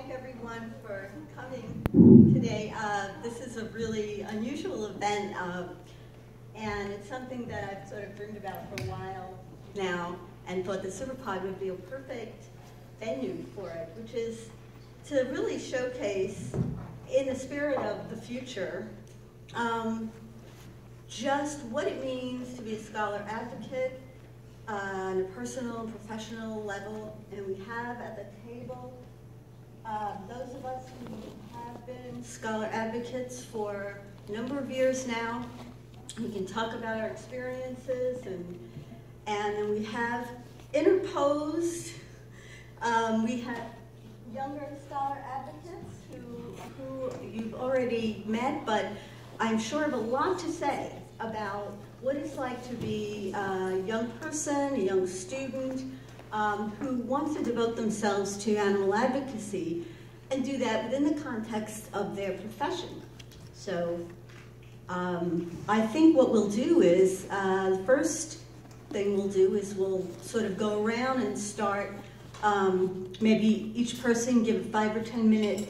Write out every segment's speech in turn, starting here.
thank everyone for coming today. This is a really unusual event, and it's something that I've sort of dreamed about for a while now, and thought the Superpod would be a perfect venue for it, which is to really showcase, in the spirit of the future, just what it means to be a scholar advocate on a personal and professional level. And we have at the table those of us who have been scholar advocates for a number of years now. We can talk about our experiences, and then we have interposed, we have younger scholar advocates who you've already met, but I'm sure have a lot to say about what it's like to be a young person, a young student, who wants to devote themselves to animal advocacy and do that within the context of their profession. So I think what we'll do is, the first thing we'll do is we'll sort of go around and start, maybe each person give a 5 or 10 minute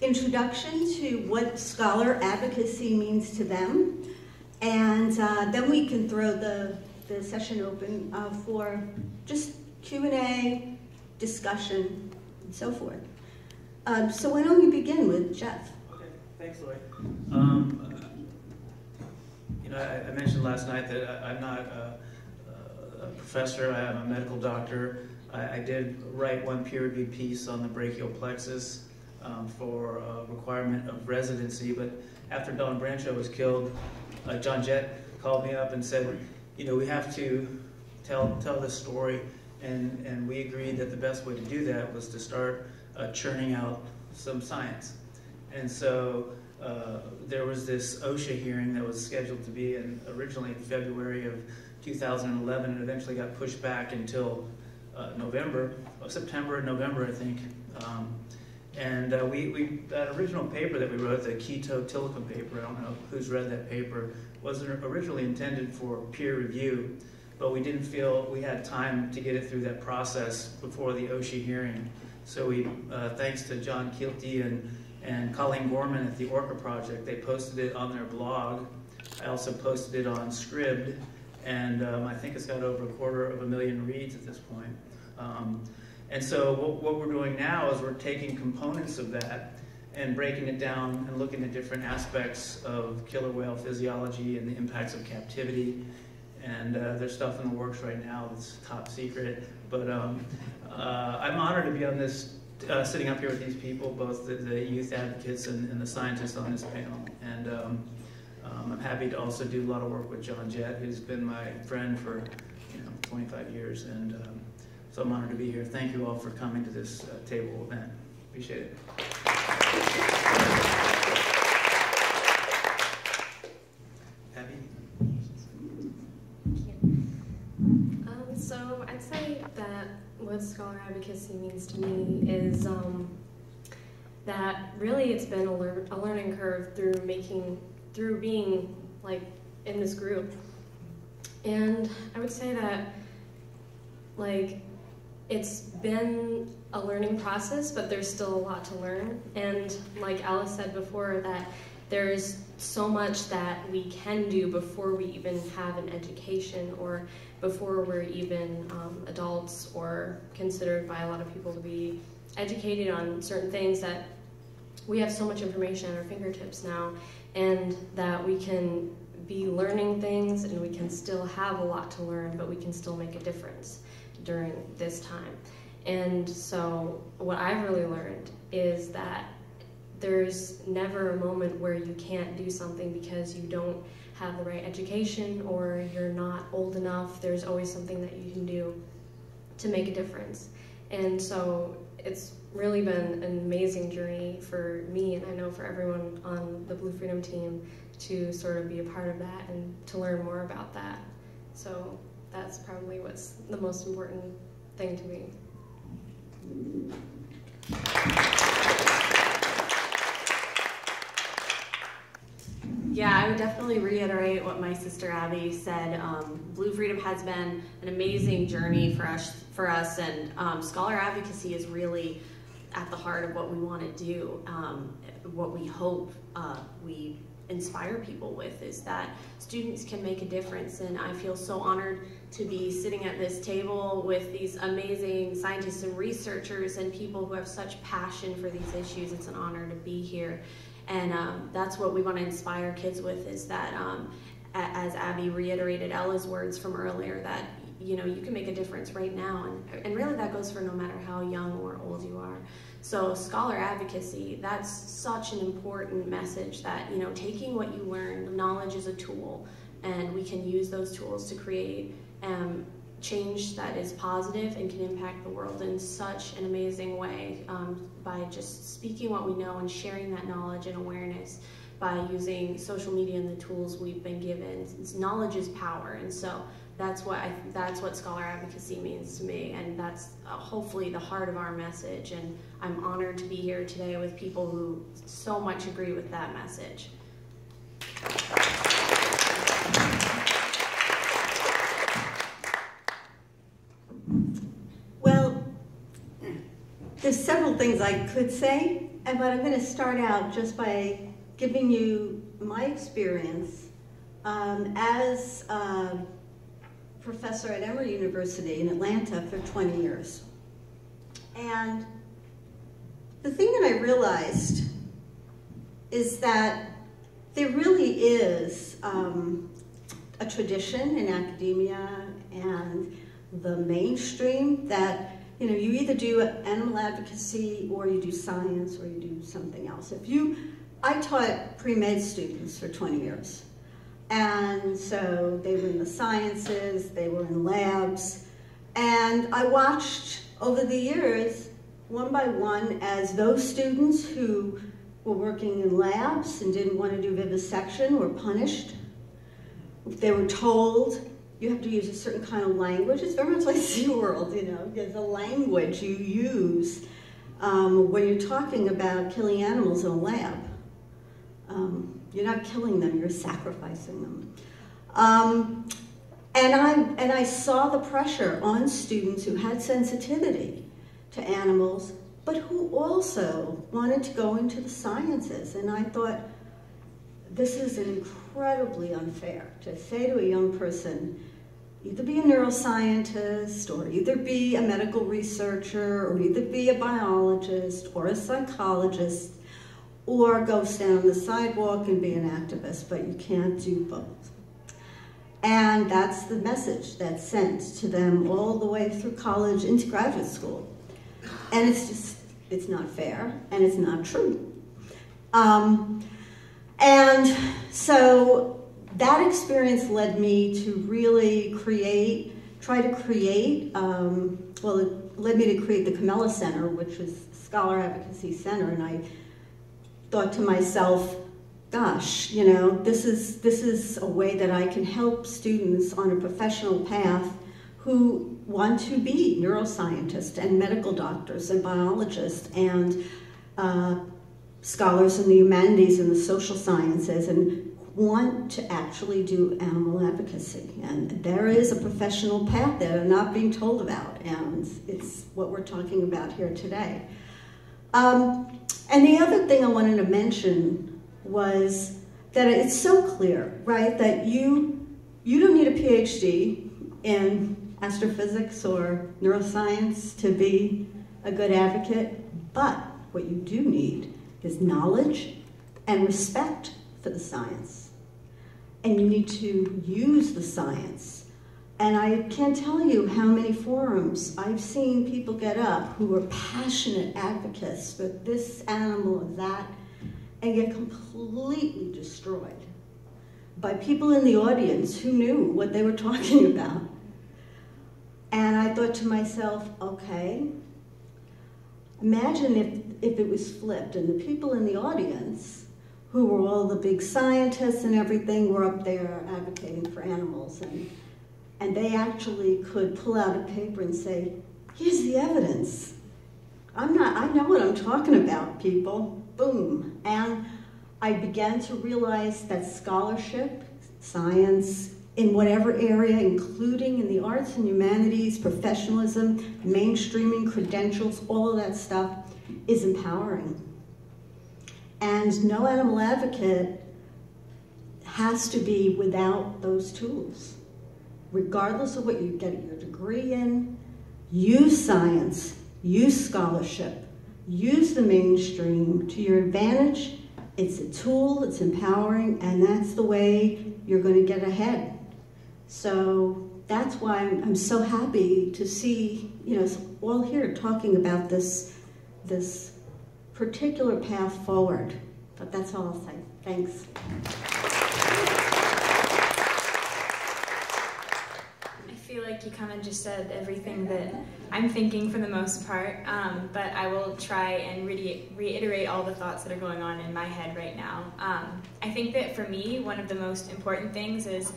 introduction to what scholar advocacy means to them. And then we can throw the session open for just Q&A, discussion, and so forth. So why don't we begin with Jeff? Okay, thanks, Lori. You know, I mentioned last night that I'm not a professor. I am a medical doctor. I did write one peer-reviewed piece on the brachial plexus for requirement of residency, but after Don Brancho was killed, John Jett called me up and said, you know, we have to tell this story, and we agreed that the best way to do that was to start churning out some science. And so there was this OSHA hearing that was scheduled to be originally in February of 2011, and eventually got pushed back until September and November, I think. And that original paper that we wrote, the keto telecom paper, I don't know who's read that paper, was originally intended for peer review, but we didn't feel we had time to get it through that process before the OSHA hearing. So we, thanks to John Keelty and Colleen Gorman at the Orca Project, they posted it on their blog. I also posted it on Scribd, and I think it's got over 250,000 reads at this point. And so what we're doing now is we're taking components of that and breaking it down and looking at different aspects of killer whale physiology and the impacts of captivity. And there's stuff in the works right now that's top secret. But I'm honored to be on this, sitting up here with these people, both the youth advocates and the scientists on this panel. And I'm happy to also do a lot of work with John Jett, who's been my friend for 25 years. And so I'm honored to be here. Thank you all for coming to this table event. Appreciate it. Abbie? So I'd say that what scholar advocacy means to me is that really it's been a learning curve through being like in this group. And I would say that like it's been a learning process, but there's still a lot to learn. And like Alice said before, that there's so much that we can do before we even have an education, or before we're even adults or considered by a lot of people to be educated on certain things, that we have so much information at our fingertips now, and that we can be learning things, and we can still have a lot to learn, but we can still make a difference during this time. And so what I've really learned is that there's never a moment where you can't do something because you don't have the right education or you're not old enough. There's always something that you can do to make a difference. And so it's really been an amazing journey for me, and I know for everyone on the Blue Freedom team, to sort of be a part of that and to learn more about that. So that's probably what's the most important thing to me. Yeah, I would definitely reiterate what my sister Abbie said. Blue Freedom has been an amazing journey for us, and scholar advocacy is really at the heart of what we want to do. What we hope we inspire people with is that students can make a difference, and I feel so honored to be sitting at this table with these amazing scientists and researchers and people who have such passion for these issues. It's an honor to be here, and that's what we want to inspire kids with, is that as Abbie reiterated Ella's words from earlier, that you can make a difference right now, and really that goes for no matter how young or old you are. So scholar advocacy, that's such an important message, that taking what you learned, knowledge is a tool, and we can use those tools to create change that is positive and can impact the world in such an amazing way, by just speaking what we know and sharing that knowledge and awareness by using social media and the tools we've been given. Knowledge is power, and so that's what scholar advocacy means to me, and that's hopefully the heart of our message. And I'm honored to be here today with people who so much agree with that message. Well, there's several things I could say, but I'm going to start out just by giving you my experience as a professor at Emory University in Atlanta for 20 years. And the thing that I realized is that there really is a tradition in academia and the mainstream that you either do animal advocacy or you do science or you do something else. I taught pre-med students for 20 years. And so they were in the sciences, they were in labs, and I watched over the years, one by one, as those students who were working in labs and didn't want to do vivisection were punished. They were told, you have to use a certain kind of language. It's very much like SeaWorld, there's a language you use when you're talking about killing animals in a lab. You're not killing them, you're sacrificing them. And I saw the pressure on students who had sensitivity to animals, but who also wanted to go into the sciences. And I thought, this is incredibly unfair to say to a young person, either be a neuroscientist, or either be a medical researcher, or either be a biologist or a psychologist, or go stand on the sidewalk and be an activist, but you can't do both. And that's the message that's sent to them all the way through college into graduate school. And it's not fair, and it's not true. And so that experience led me to really try to create, well, it led me to create the Camella Center, which was Scholar Advocacy Center, and I thought to myself, gosh, this is a way that I can help students on a professional path who want to be neuroscientists and medical doctors and biologists and scholars in the humanities and the social sciences, and want to actually do animal advocacy. And there is a professional path that they're not being told about, and it's what we're talking about here today. And the other thing I wanted to mention was that it's so clear, right, that you don't need a PhD in astrophysics or neuroscience to be a good advocate, but what you do need is knowledge and respect for the science. And you need to use the science. And I can't tell you how many forums I've seen people get up who are passionate advocates for this animal or that, and get completely destroyed by people in the audience who knew what they were talking about. And I thought to myself, okay, imagine if it was flipped and the people in the audience, who were all the big scientists and everything, were up there advocating for animals, and they actually could pull out a paper and say, here's the evidence. I know what I'm talking about, people. Boom. And I began to realize that scholarship, science, in whatever area, including in the arts and humanities, professionalism, mainstreaming, credentials, all of that stuff is empowering. And no animal advocate has to be without those tools. Regardless of what you get your degree in, use science, use scholarship, use the mainstream to your advantage. It's a tool, it's empowering, and that's the way you're going to get ahead. So that's why I'm so happy to see, you know, all here talking about this particular path forward. But that's all I'll say. Thanks. I feel like you kind of just said everything that I'm thinking for the most part, but I will try and reiterate all the thoughts that are going on in my head right now. I think that for me, one of the most important things is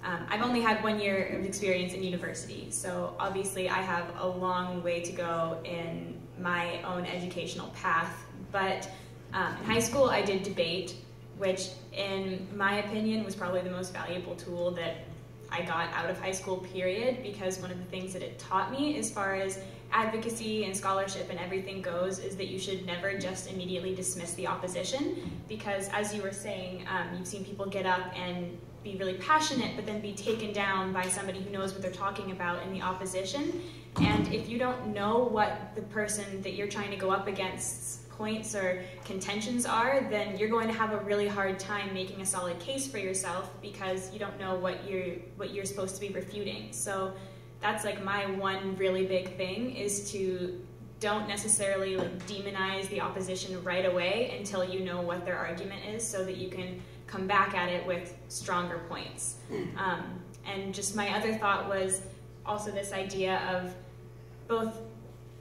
I've only had 1 year of experience in university, so obviously I have a long way to go in my own educational path, but in high school I did debate, which in my opinion was probably the most valuable tool that I got out of high school, period, because one of the things that it taught me as far as advocacy and scholarship and everything goes is that you should never just immediately dismiss the opposition, because as you were saying, you've seen people get up and be really passionate but then be taken down by somebody who knows what they're talking about in the opposition. And if you don't know what the person that you're trying to go up against's points or contentions are, then you're going to have a really hard time making a solid case for yourself because you don't know what you're supposed to be refuting. So that's like my one really big thing, is to don't necessarily like demonize the opposition right away until you know what their argument is, so that you can come back at it with stronger points. And just my other thought was also this idea of both,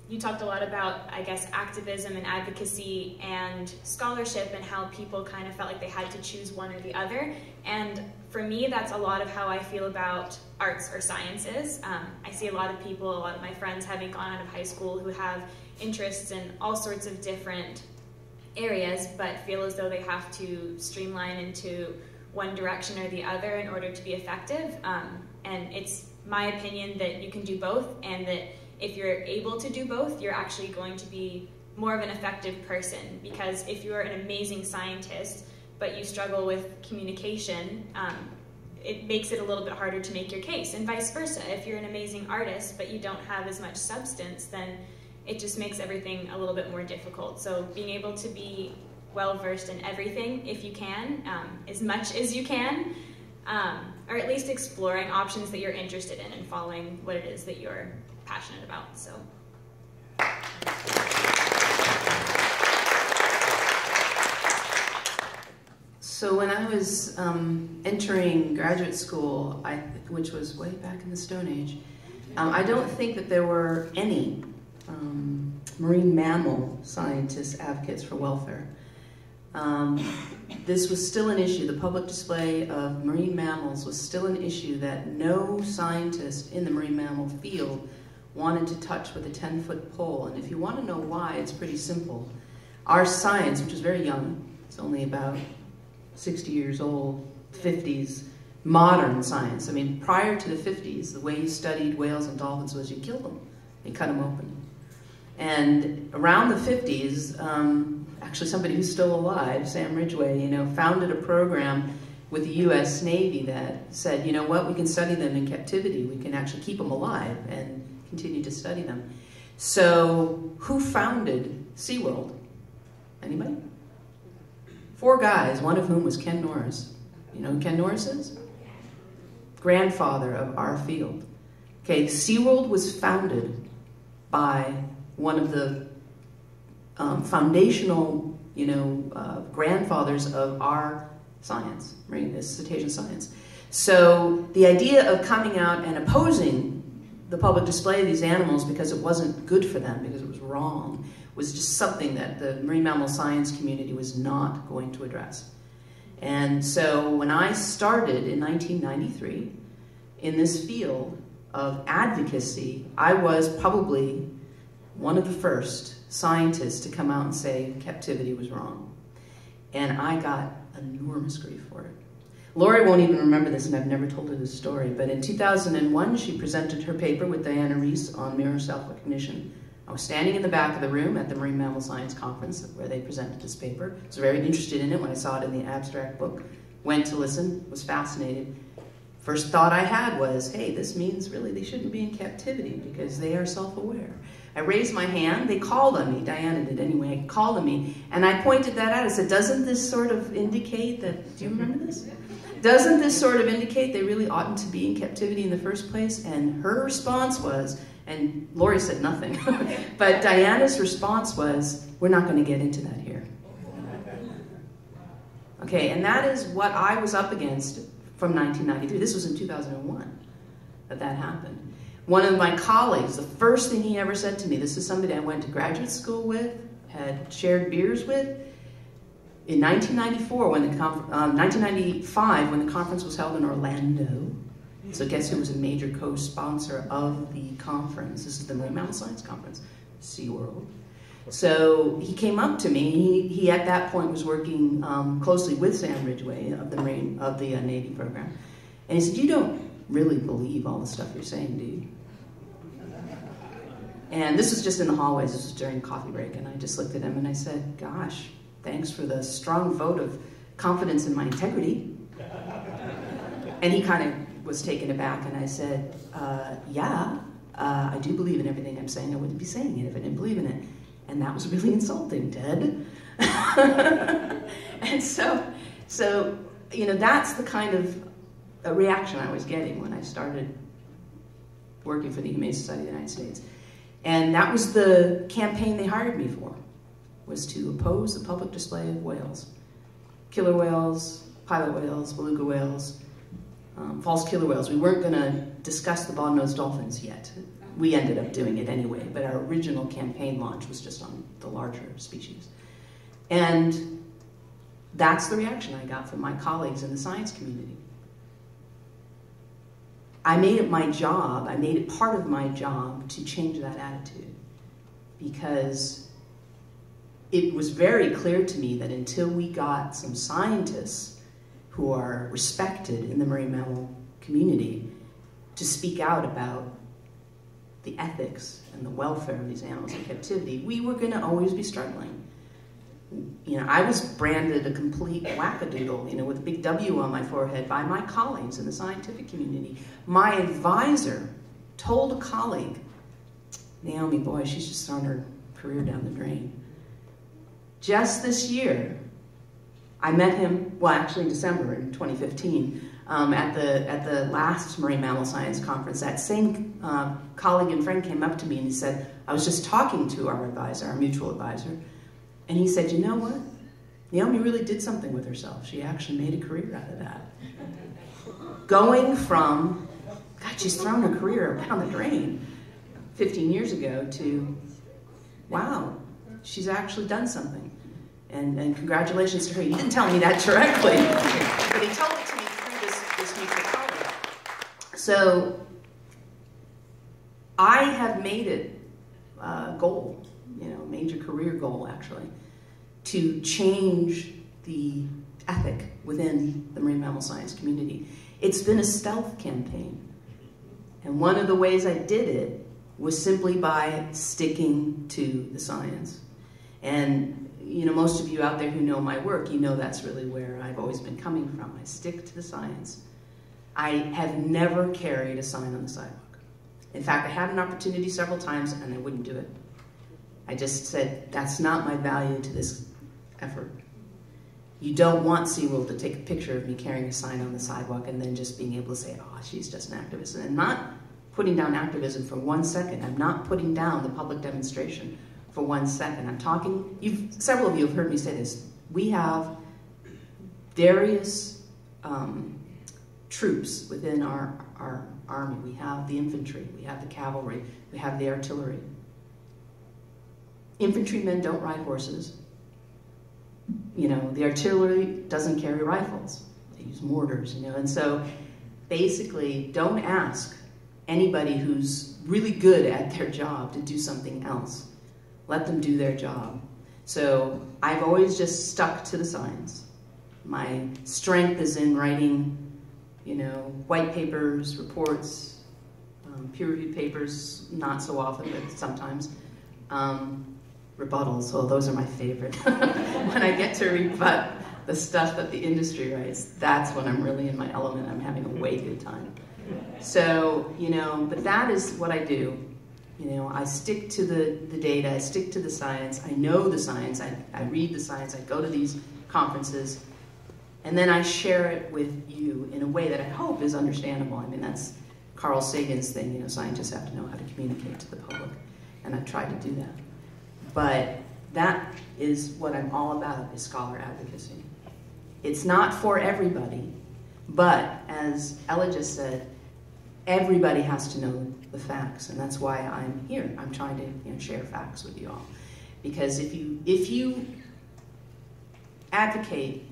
you talked a lot about, I guess, activism and advocacy and scholarship and how people kind of felt like they had to choose one or the other. And for me, that's a lot of how I feel about arts or sciences. I see a lot of people, a lot of my friends having gone out of high school who have interests in all sorts of different areas, but feel as though they have to streamline into one direction or the other in order to be effective. And it's my opinion that you can do both, and that if you're able to do both, you're actually going to be more of an effective person. Because if you're an amazing scientist, but you struggle with communication, it makes it a little bit harder to make your case, and vice versa. If you're an amazing artist, but you don't have as much substance, then it just makes everything a little bit more difficult. So being able to be well-versed in everything, if you can, as much as you can, or at least exploring options that you're interested in and following what it is that you're passionate about. So when I was entering graduate school, which was way back in the Stone Age, I don't think that there were any marine mammal scientists, advocates for welfare. This was still an issue. The public display of marine mammals was still an issue that no scientist in the marine mammal field wanted to touch with a 10-foot pole. And if you want to know why, it's pretty simple. Our science, which is very young, it's only about 60 years old, 50s, modern science. I mean, prior to the 50s, the way you studied whales and dolphins was you killed them. You cut them open. And around the 50s, actually somebody who's still alive, Sam Ridgway, founded a program with the U.S. Navy that said, you know what, we can study them in captivity. We can actually keep them alive and continue to study them. So who founded SeaWorld? Anybody? 4 guys, one of whom was Ken Norris. You know who Ken Norris is? Grandfather of our field. Okay, SeaWorld was founded by one of the foundational, grandfathers of our science, marine cetacean science. So the idea of coming out and opposing the public display of these animals because it wasn't good for them, because it was wrong, was just something that the marine mammal science community was not going to address. And so when I started in 1993 in this field of advocacy, I was probably one of the first scientists to come out and say captivity was wrong. And I got enormous grief for it. Lori won't even remember this, and I've never told her this story, but in 2001, she presented her paper with Diana Reese on mirror self-recognition. I was standing in the back of the room at the Marine Mammal Science Conference where they presented this paper. I was very interested in it when I saw it in the abstract book. Went to listen, was fascinated. First thought I had was, hey, this means really they shouldn't be in captivity because they are self-aware. I raised my hand, they called on me, Diana did anyway, called on me, and I pointed that out. I said, doesn't this sort of indicate that, do you remember this? Doesn't this sort of indicate they really oughtn't to be in captivity in the first place? And her response was, and Lori said nothing, but Diana's response was, we're not going to get into that here. Okay, and that is what I was up against from 1993. This was in 2001 that happened. One of my colleagues, the first thing he ever said to me, this is somebody I went to graduate school with, had shared beers with, in 1994, 1995, when the conference was held in Orlando. So guess who was a major co-sponsor of the conference? This is the Marine Mammal Science Conference, SeaWorld. So he came up to me. He at that point was working closely with Sam Ridgway of the Navy program, and he said, "You don't really believe all the stuff you're saying, do you?" And this was just in the hallways. This was during coffee break, and I just looked at him and I said, "Gosh, thanks for the strong vote of confidence in my integrity." And he kind of was taken aback, and I said, "Yeah, I do believe in everything I'm saying. I wouldn't be saying it if I didn't believe in it." And that was really insulting, Ted. And so, you know, that's the kind of reaction I was getting when I started working for the Humane Society of the United States. And that was the campaign they hired me for, was to oppose the public display of whales. Killer whales, pilot whales, beluga whales, false killer whales. We weren't going to discuss the bottlenose dolphins yet. We ended up doing it anyway, but our original campaign launch was just on the larger species. And that's the reaction I got from my colleagues in the science community. I made it my job, I made it part of my job to change that attitude, because it was very clear to me that until we got some scientists who are respected in the marine mammal community to speak out about the ethics and the welfare of these animals in captivity, we were going to always be struggling. You know, I was branded a complete wackadoodle, you know, with a big W on my forehead by my colleagues in the scientific community. My advisor told a colleague, "Naomi, boy, she's just thrown her career down the drain." Just this year, I met him, well, actually in December in 2015, at the last Marine Mammal Science Conference. That same colleague and friend came up to me and he said, I was just talking to our advisor, our mutual advisor, and he said, "You know what? Naomi really did something with herself. She actually made a career out of that." Going from, God, she's thrown her career down the drain 15 years ago to, wow, she's actually done something. And congratulations to her. He didn't tell me that directly, but he told it to me through this mutual colleague. So I have made it a goal, you know, major career goal actually, to change the ethic within the marine mammal science community. It's been a stealth campaign. And one of the ways I did it was simply by sticking to the science. And, you know, most of you out there who know my work, you know that's really where I've always been coming from. I stick to the science. I have never carried a sign on the sidewalk. In fact, I had an opportunity several times and I wouldn't do it. I just said, that's not my value to this effort. You don't want SeaWorld to take a picture of me carrying a sign on the sidewalk and then just being able to say, oh, she's just an activist. And I'm not putting down activism for 1 second. I'm not putting down the public demonstration for 1 second. I'm talking, several of you have heard me say this. We have various troops within our army. We have the infantry, we have the cavalry, we have the artillery. Infantrymen don't ride horses. You know, the artillery doesn't carry rifles. They use mortars, you know, and so basically don't ask anybody who's really good at their job to do something else. Let them do their job. So I've always just stuck to the science. My strength is in writing, you know, white papers, reports, peer-reviewed papers, not so often, but sometimes. Rebuttals, oh, those are my favorite. When I get to rebut the stuff that the industry writes, that's when I'm really in my element. I'm having a way good time. So, you know, but that is what I do. You know, I stick to the data, I stick to the science, I know the science, I read the science, I go to these conferences, and then I share it with you in a way that I hope is understandable. I mean, that's Carl Sagan's thing, you know, scientists have to know how to communicate to the public, and I've tried to do that. But that is what I'm all about, is scholar advocacy. It's not for everybody, but as Ella just said, everybody has to know the facts, and that's why I'm here. I'm trying to, you know, share facts with you all. Because if you advocate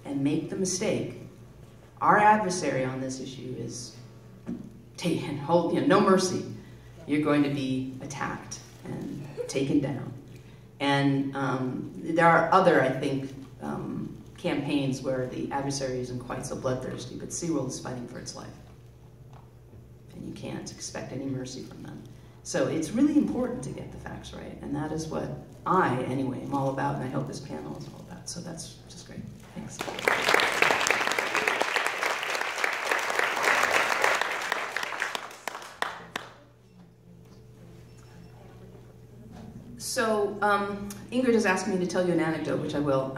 and make the mistake, our adversary on this issue is no mercy. You're going to be attacked and taken down. And there are other, I think, campaigns where the adversary isn't quite so bloodthirsty, but SeaWorld is fighting for its life. And you can't expect any mercy from them. So it's really important to get the facts right, and that is what I, anyway, am all about, and I hope this panel is all about. So that's just great. Thanks. So Ingrid has asked me to tell you an anecdote, which I will.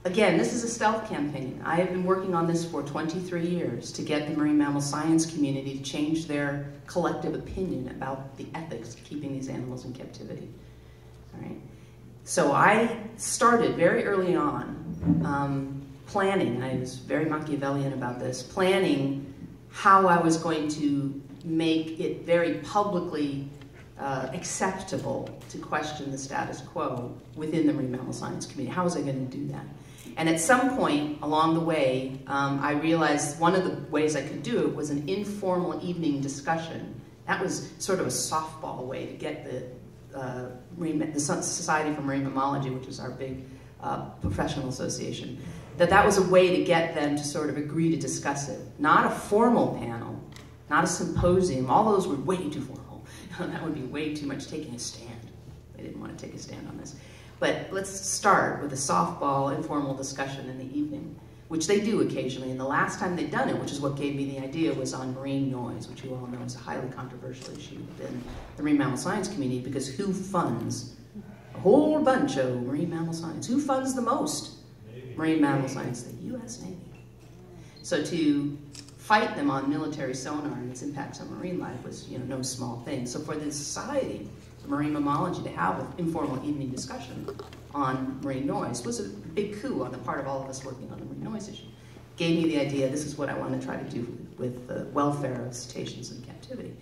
Again, this is a stealth campaign. I have been working on this for 23 years to get the marine mammal science community to change their collective opinion about the ethics of keeping these animals in captivity. All right. So I started very early on planning. I was very Machiavellian about this, planning how I was going to make it very publicly acceptable to question the status quo within the marine mammal science community. How was I going to do that? And at some point along the way, I realized one of the ways I could do it was an informal evening discussion. That was sort of a softball way to get the Society for Marine Mammalogy, which is our big professional association, that was a way to get them to sort of agree to discuss it. Not a formal panel, not a symposium. All those were way too formal. That would be way too much taking a stand. They didn't want to take a stand on this. But let's start with a softball, informal discussion in the evening, which they do occasionally. And the last time they'd done it, which is what gave me the idea, was on marine noise, which you all know is a highly controversial issue within the marine mammal science community, because who funds a whole bunch of marine mammal science? Who funds the most marine mammal science? The U.S. Navy. So to fight them on military sonar and its impacts on marine life was, you know, no small thing. So for the Society of Marine Mammalogy to have an informal evening discussion on marine noise was a big coup on the part of all of us working on the marine noise issue. Gave me the idea, this is what I want to try to do with the welfare of cetaceans in captivity.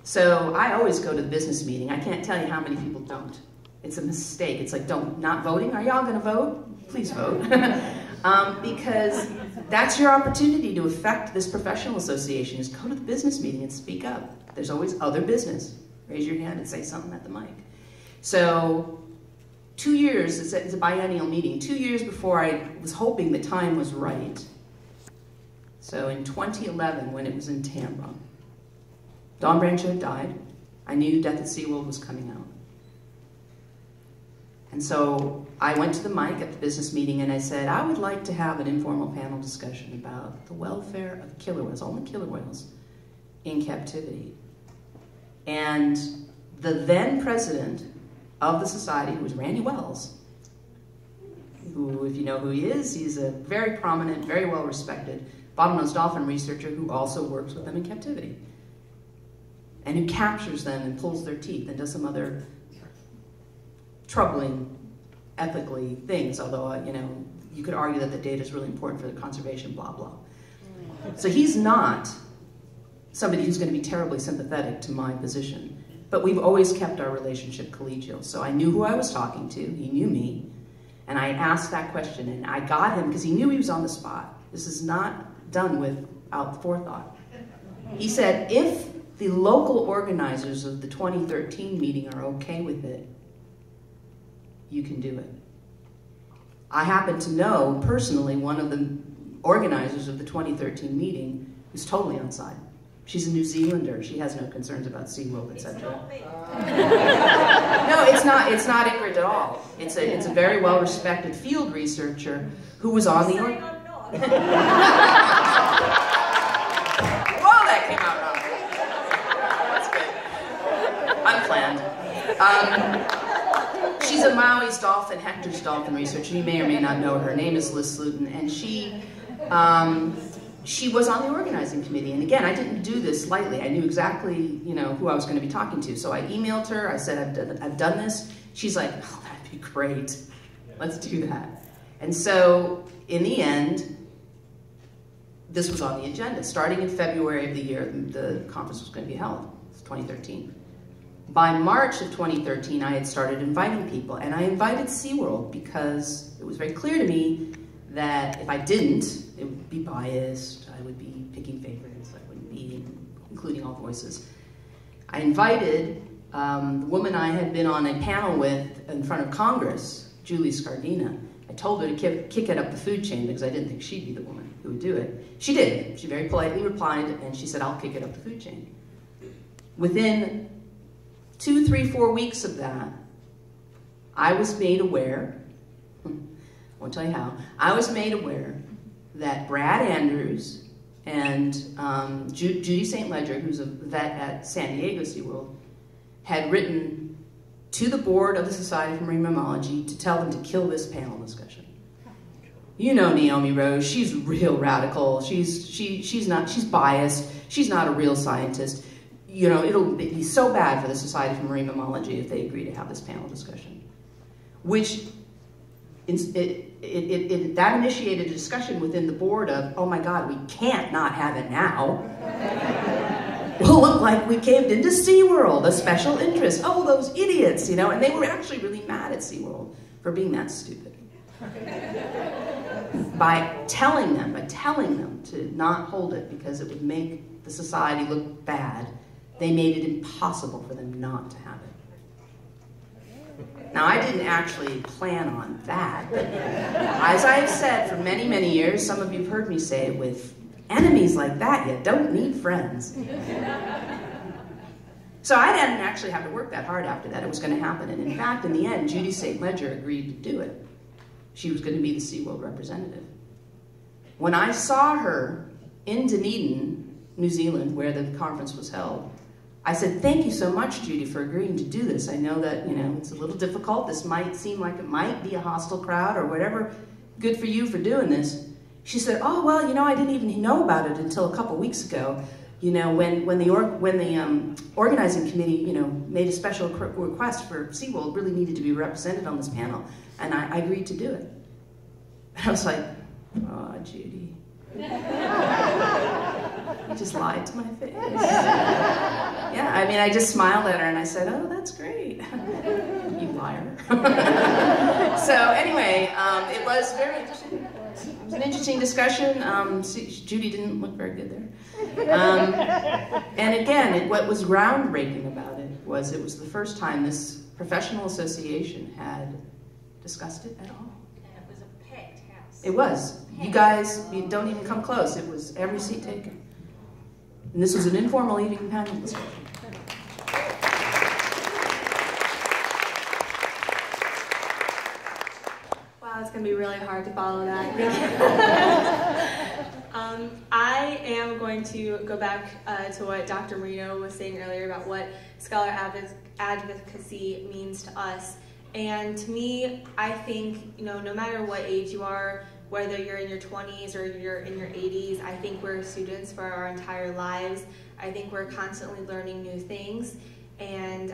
So I always go to the business meeting. I can't tell you how many people don't. It's a mistake. It's like, not voting? Are y'all going to vote? Please vote. Because that's your opportunity to affect this professional association, is go to the business meeting and speak up. There's always other business. Raise your hand and say something at the mic. So 2 years, it's a biennial meeting, 2 years before I was hoping the time was right. So in 2011, when it was in Tampa, Dawn Branch had died. I knew Death at SeaWorld was coming out. And so I went to the mic at the business meeting and I said, I would like to have an informal panel discussion about the welfare of killer whales, only killer whales, in captivity. And the then president of the society, who was Randy Wells, who, if you know who he is, he's a very prominent, very well-respected bottlenose dolphin researcher who also works with them in captivity, and who captures them and pulls their teeth and does some other troubling, ethically things, although, you know, you could argue that the data is really important for the conservation, blah, blah. So he's not somebody who's going to be terribly sympathetic to my position, but we've always kept our relationship collegial. So I knew who I was talking to, he knew me, and I asked that question, and I got him, because he knew he was on the spot. This is not done without forethought. He said, if the local organizers of the 2013 meeting are okay with it, you can do it. I happen to know personally one of the organizers of the 2013 meeting who's totally on side. She's a New Zealander. She has no concerns about SeaWorld, etc. No, it's not Ingrid at all. It's a very well-respected field researcher who was on the Whoa, that came out wrong. That's good. Unplanned. She's a Maui's dolphin, Hector's dolphin researcher. You may or may not know her. Her name is Liz Slutin, and she was on the organizing committee. And again, I didn't do this lightly. I knew exactly, who I was going to be talking to. So I emailed her. I said, I've done this. She's like, oh, that'd be great. Let's do that. And so in the end, this was on the agenda. Starting in February of the year, the conference was going to be held. It's 2013. By March of 2013, I had started inviting people. And I invited SeaWorld because it was very clear to me that if I didn't, it would be biased, I would be picking favorites, I wouldn't be including all voices. I invited the woman I had been on a panel with in front of Congress, Julie Scardina. I told her to kick it up the food chain because I didn't think she'd be the woman who would do it. She did. She very politely replied, and she said, I'll kick it up the food chain. Within 2, 3, 4 weeks of that, I was made aware, I won't tell you how, I was made aware that Brad Andrews and Judy St. Ledger, who's a vet at San Diego SeaWorld, had written to the board of the Society for Marine Mammalogy to tell them to kill this panel discussion. You know Naomi Rose, she's real radical, she's biased, she's not a real scientist. It'll be so bad for the Society for Marine Mammalogy if they agree to have this panel discussion. Which that initiated a discussion within the board of, oh my God, we can't not have it now. We'll look like we caved into SeaWorld, a special interest. Oh, those idiots, and they were actually really mad at SeaWorld for being that stupid. By telling them to not hold it because it would make the society look bad, they made it impossible for them not to have it. Now, I didn't actually plan on that, but as I've said for many, many years, some of you have heard me say, with enemies like that, you don't need friends. So I didn't actually have to work that hard after that. It was going to happen. And in fact, in the end, Judy St. Ledger agreed to do it. She was going to be the SeaWorld representative. When I saw her in Dunedin, New Zealand, where the conference was held, I said, thank you so much, Judy, for agreeing to do this. I know that, it's a little difficult. This might seem like it might be a hostile crowd or whatever. Good for you for doing this. She said, oh, well, I didn't even know about it until a couple weeks ago. When the organizing committee, made a special request for SeaWorld really needed to be represented on this panel. And I agreed to do it. And I was like, oh, Judy. You just lied to my face. Yeah, I just smiled at her and I said, oh, that's great. You liar. So anyway, it was very interesting. It was an interesting discussion. Judy didn't look very good there. And again, what was groundbreaking about it was the first time this professional association had discussed it at all. And it was a packed house. It was. You guys, you don't even come close. It was every seat taken. And this was an informal evening panel discussion. Wow, it's going to be really hard to follow that. I am going to go back to what Dr. Marino was saying earlier about what scholar advocacy means to us. And to me, I think, no matter what age you are, whether you're in your 20s or you're in your 80s, I think we're students for our entire lives. I think we're constantly learning new things. And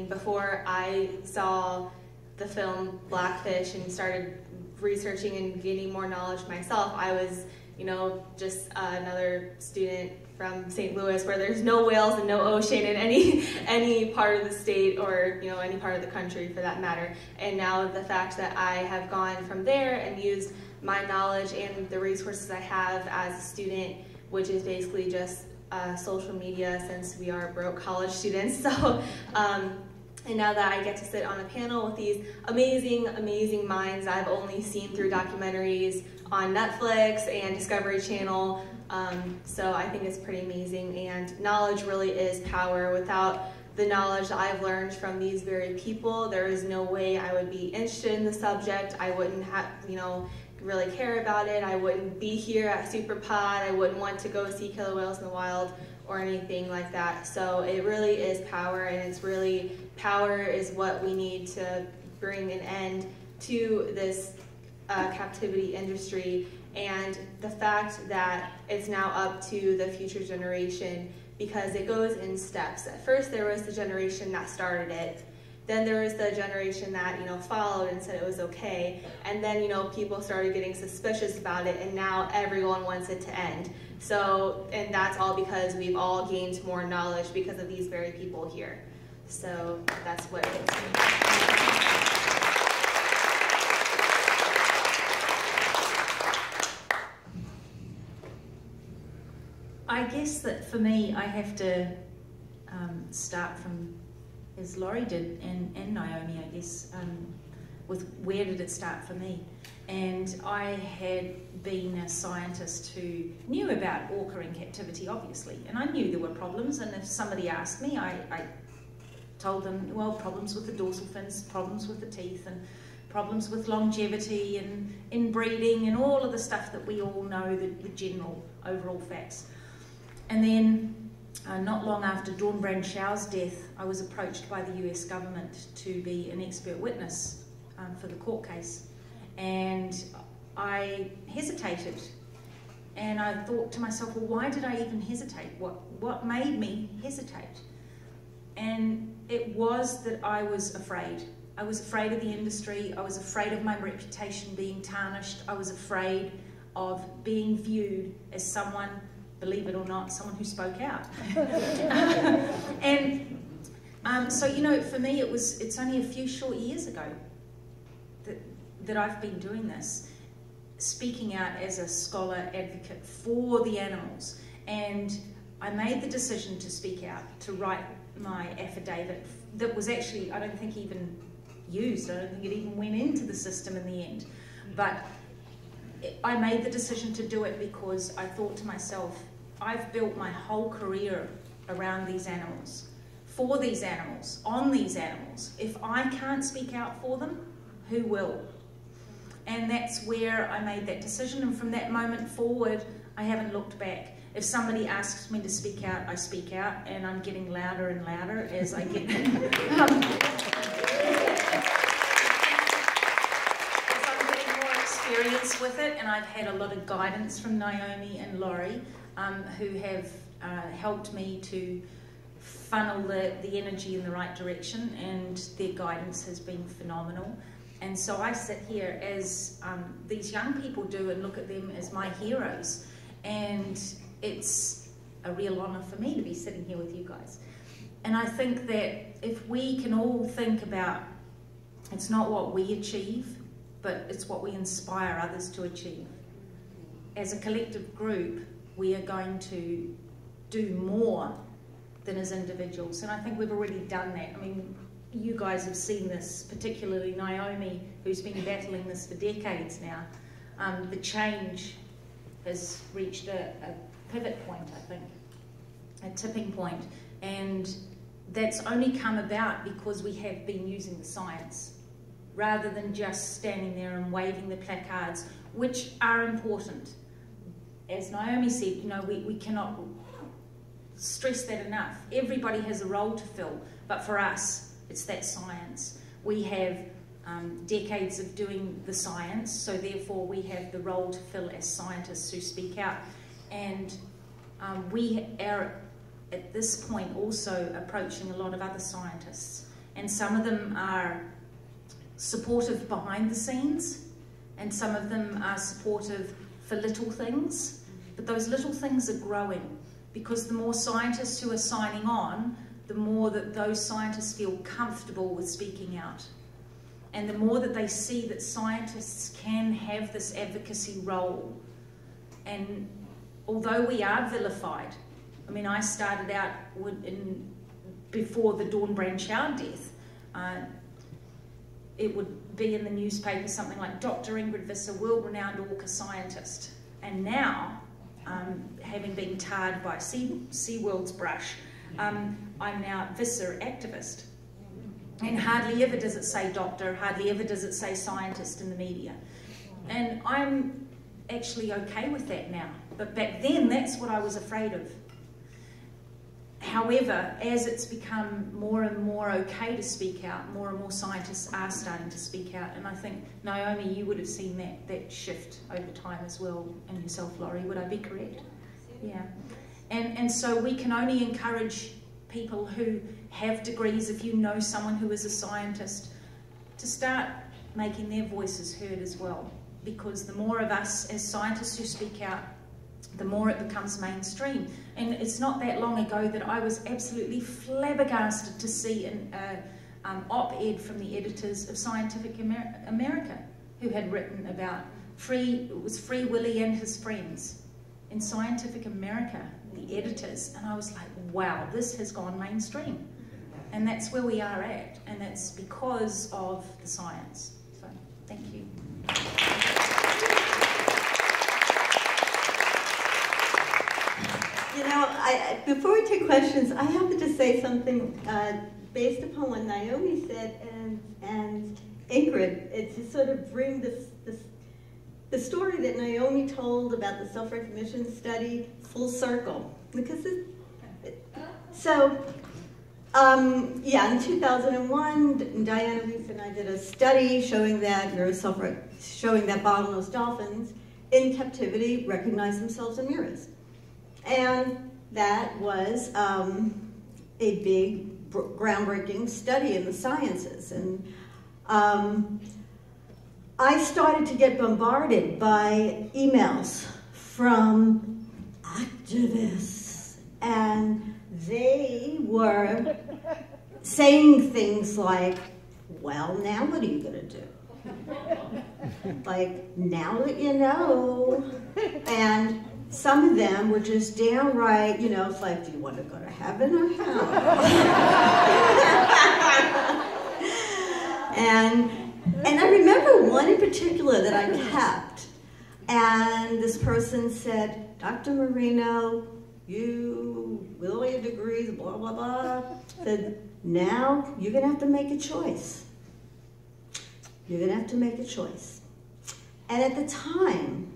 before I saw the film Blackfish and started researching and gaining more knowledge myself, I was, just another student from St. Louis where there's no whales and no ocean in any part of the state or, any part of the country for that matter. And now the fact that I have gone from there and used my knowledge and the resources I have as a student, which is basically just social media since we are broke college students. So And now that I get to sit on a panel with these amazing, amazing minds I've only seen through documentaries on Netflix and Discovery Channel, so I think it's pretty amazing. And knowledge really is power. Without the knowledge that I've learned from these very people, there is no way I would be interested in the subject. I wouldn't have, really care about it. I wouldn't be here at Superpod. I wouldn't want to go see killer whales in the wild or anything like that. So it really is power, and it's really, power is what we need to bring an end to this captivity industry, and the fact that it's now up to the future generation, because it goes in steps. At first there was the generation that started it, then there was the generation that followed and said it was okay, and then people started getting suspicious about it, and now everyone wants it to end. So, and that's all because we've all gained more knowledge because of these very people here. So that's what it is. I guess that for me, I have to start from, as Laurie did, and Naomi, I guess, with where did it start for me? And I had been a scientist who knew about orca in captivity, obviously, and I knew there were problems, and if somebody asked me, I told them, well, problems with the dorsal fins, problems with the teeth, and problems with longevity and inbreeding and all of the stuff that we all know, the general overall facts. And then not long after Dawn Branshaw's death, I was approached by the US government to be an expert witness for the court case. And I hesitated. And I thought to myself, well, why did I even hesitate? What made me hesitate? And it was that I was afraid. I was afraid of the industry. I was afraid of my reputation being tarnished. I was afraid of being viewed as someone, believe it or not, someone who spoke out. And so, for me, it's only a few short years ago that I've been doing this, speaking out as a scholar advocate for the animals. And I made the decision to speak out, to write my affidavit that was actually, I don't think, even used. I don't think it even went into the system in the end. But I made the decision to do it because I thought to myself, I've built my whole career around these animals, for these animals, on these animals. If I can't speak out for them, who will? And that's where I made that decision, and from that moment forward, I haven't looked back. If somebody asks me to speak out, I speak out, and I'm getting louder and louder as I get experience with it, and I've had a lot of guidance from Naomi and Laurie, who have helped me to funnel the energy in the right direction, and their guidance has been phenomenal. And so I sit here as these young people do and look at them as my heroes, and it's a real honour for me to be sitting here with you guys. And I think that if we can all think about, it's not what we achieve, but it's what we inspire others to achieve. As a collective group, we are going to do more than as individuals, and I think we've already done that. I mean, you guys have seen this, particularly Naomi, who's been battling this for decades now. The change has reached a pivot point, I think, a tipping point, and that's only come about because we have been using the science, rather than just standing there and waving the placards, which are important. As Naomi said, we cannot stress that enough. Everybody has a role to fill, but for us, it's that science. We have decades of doing the science, so therefore we have the role to fill as scientists who speak out. And we are at this point also approaching a lot of other scientists, and some of them are supportive behind the scenes, and some of them are supportive for little things, but those little things are growing, because the more scientists who are signing on, the more that those scientists feel comfortable with speaking out. And the more that they see that scientists can have this advocacy role. And although we are vilified, I mean, I started out before the Dawn Branshaw death, it would be in the newspaper something like Dr. Ingrid Visser, world-renowned orca scientist. And now, having been tarred by SeaWorld's brush, I'm now Visser activist. And hardly ever does it say doctor, hardly ever does it say scientist in the media. And I'm actually okay with that now. But back then, that's what I was afraid of. However, as it's become more and more okay to speak out, more and more scientists are starting to speak out. And I think, Naomi, you would have seen that shift over time as well, and yourself, Laurie, would I be correct? Yeah. And so we can only encourage people who have degrees, if you know someone who is a scientist, to start making their voices heard as well. Because the more of us as scientists who speak out, the more it becomes mainstream. And it's not that long ago that I was absolutely flabbergasted to see an op-ed from the editors of Scientific America, who had written about Free Willy and his friends in Scientific America, the editors. And I was like, wow, this has gone mainstream. And that's where we are at, and that's because of the science. So, thank you. You know, before we take questions, I have to just say something based upon what Naomi said and Ingrid. It's to sort of bring the story that Naomi told about the self-recognition study full circle. Because yeah, in 2001, Diana, Lisa, and I did a study showing that bottlenose dolphins in captivity recognize themselves in mirrors. And that was a big, groundbreaking study in the sciences. And I started to get bombarded by emails from activists, and they were saying things like, well, now what are you going to do? Like, now that you know. And some of them were just downright, you know, it's like, do you want to go to heaven or hell? And I remember one in particular that I kept. And this person said, Dr. Marino, you, with all your degrees, blah, blah, blah, said, now you're going to have to make a choice. You're going to have to make a choice. And at the time,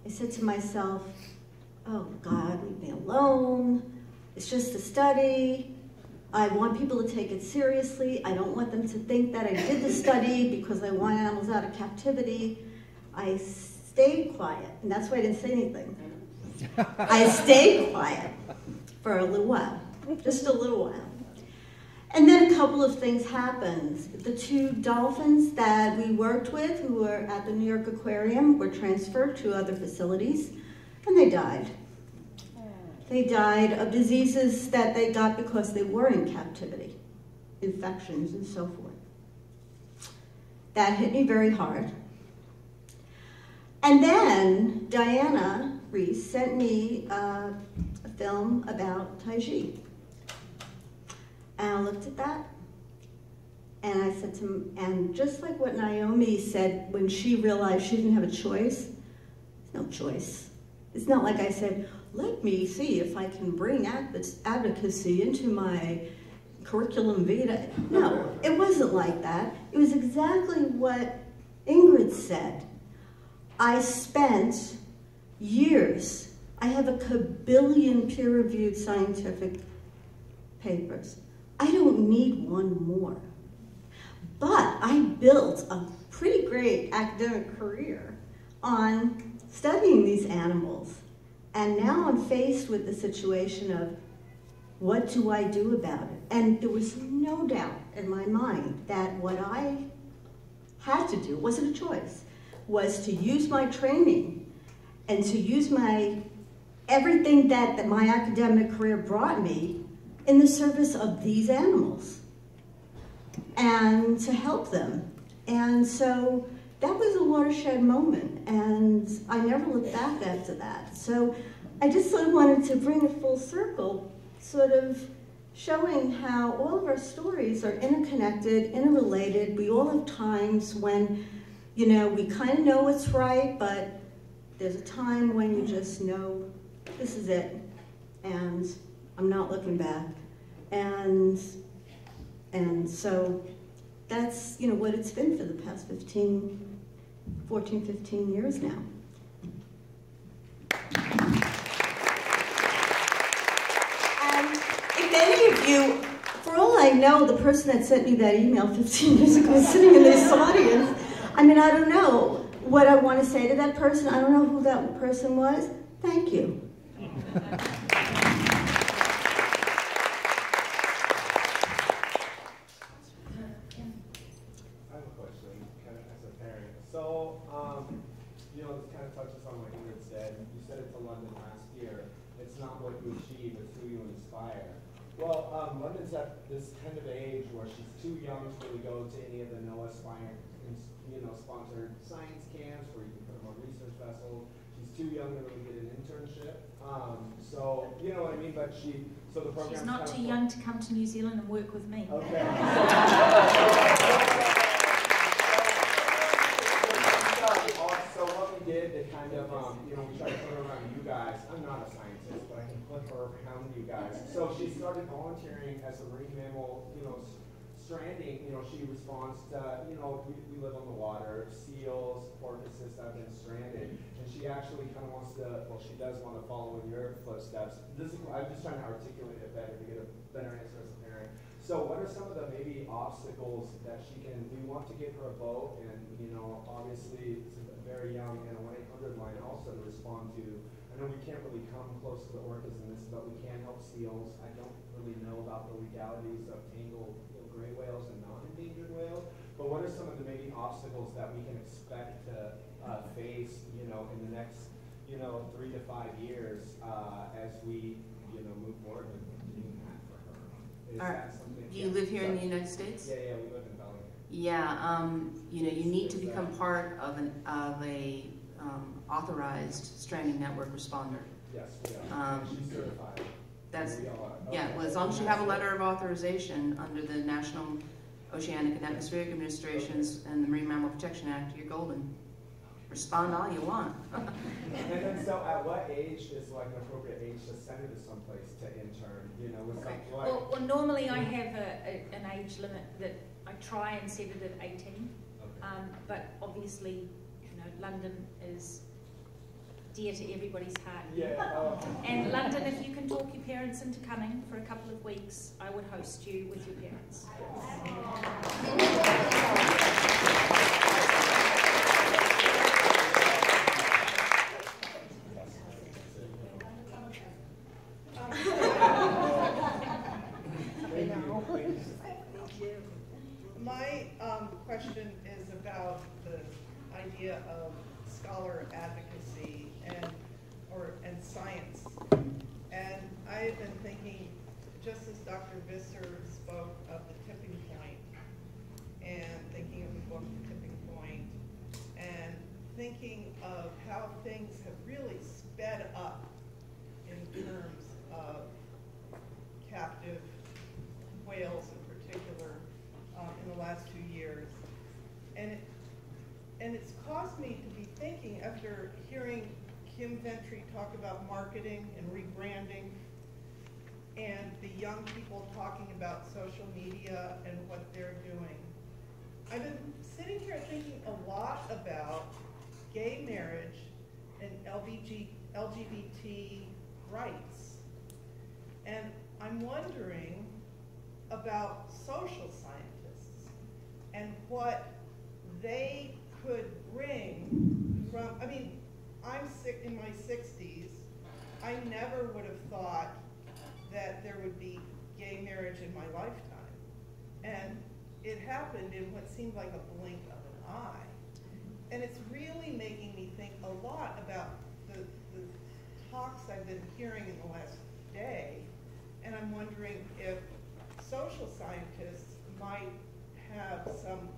I said to myself, oh God, leave me alone. It's just a study. I want people to take it seriously. I don't want them to think that I did the study because I want animals out of captivity. I stayed quiet, and that's why I didn't say anything. I stayed quiet for a little while, just a little while. And then a couple of things happened. The 2 dolphins that we worked with who were at the New York Aquarium were transferred to other facilities, and they died. They died of diseases that they got because they were in captivity, infections and so forth. That hit me very hard. And then Diana Reese sent me a film about Taiji. And I looked at that, and I said to him, and just like what Naomi said when she realized she didn't have a choice, no choice. It's not like I said, let me see if I can bring advocacy into my curriculum vitae. No, it wasn't like that. It was exactly what Ingrid said. I spent years, I have a kabillion peer-reviewed scientific papers. I don't need one more. But I built a pretty great academic career on studying these animals. And now I'm faced with the situation of, what do I do about it? And there was no doubt in my mind that what I had to do, wasn't a choice, was to use my training and to use everything that my academic career brought me in the service of these animals and to help them. And so that was a watershed moment, and I never looked back after that. So I just sort of wanted to bring it full circle, sort of showing how all of our stories are interconnected, interrelated. We all have times when, you know, we kind of know what's right, but there's a time when you just know this is it, and I'm not looking back. And so that's, you know, what it's been for the past 14, 15 years now. If any of you, for all I know, the person that sent me that email 15 years ago is sitting in this audience. I mean, I don't know what I want to say to that person. I don't know who that person was. Thank you. I have a question, kind of as a parent. So, you know, this kind of touches on what Ingrid said. You said it to London last year. It's not what you achieve, it's who you inspire. Well, London's at this kind of age where she's too young to really go to any of the NOAA sponsored science camps where you can put them on research vessels. She's too young to really get an internship. So, you know what I mean? But so the program. She's not too young to come to New Zealand and work with me. Okay. So what we did, it kind of, you know, we tried to put her around you guys. I'm not a scientist, but I can put her around you guys. So she started volunteering as a marine mammal, you know, stranding. You know, she responds to, you know, we live on the water, seals, porpoises that have been stranded. And she actually kind of wants to, well, she does want to follow in your footsteps. I'm just trying to articulate it better to get a better answer as a parent. So what are some of the maybe obstacles that she can, we want to get her a boat and, you know, obviously it's very young and a 1-800 line also to respond to. I know we can't really come close to the orcas in this, but we can help seals. I don't really know about the legalities of tangled gray whales and non-endangered whales, but what are some of the maybe obstacles that we can expect to face, you know, in the next, you know, 3 to 5 years as we, you know, move forward with doing that for her? Is that something? Do you live here in the United States? Yeah, we live in Bellingham. Yeah, you know, you need to become part of a authorized stranding network responder. Yes, we are. She's certified. That's, we are. yeah, well, as long as you have a letter of authorization under the National Oceanic and Atmospheric Administrations and the Marine Mammal Protection Act, you're golden. Respond all you want. And then, so at what age is like an appropriate age to send her to someplace to intern? You know, with Okay. something like. Well, normally I have an age limit that I try and set it at 18. Okay. But obviously, you know, London is dear to everybody's heart. Yeah. And London, if you can talk your parents into coming for a couple of weeks, I would host you with your parents. My question is about the idea of scholar advocacy and science. And I have been thinking, just as Dr. Visser spoke of the tipping point, and thinking of the book The Tipping Point, and thinking of how things have really sped up in terms of captive whales in particular in the last 2 years. And it's caused me to be thinking, after hearing Kim Ventre talk about marketing and rebranding, and the young people talking about social media and what they're doing. I've been sitting here thinking a lot about gay marriage and LGBT rights. And I'm wondering about social scientists and what they could bring from, I mean, I'm in my 60s. I never would have thought that there would be gay marriage in my lifetime. And it happened in what seemed like a blink of an eye. And it's really making me think a lot about the talks I've been hearing in the last day. And I'm wondering if social scientists might have some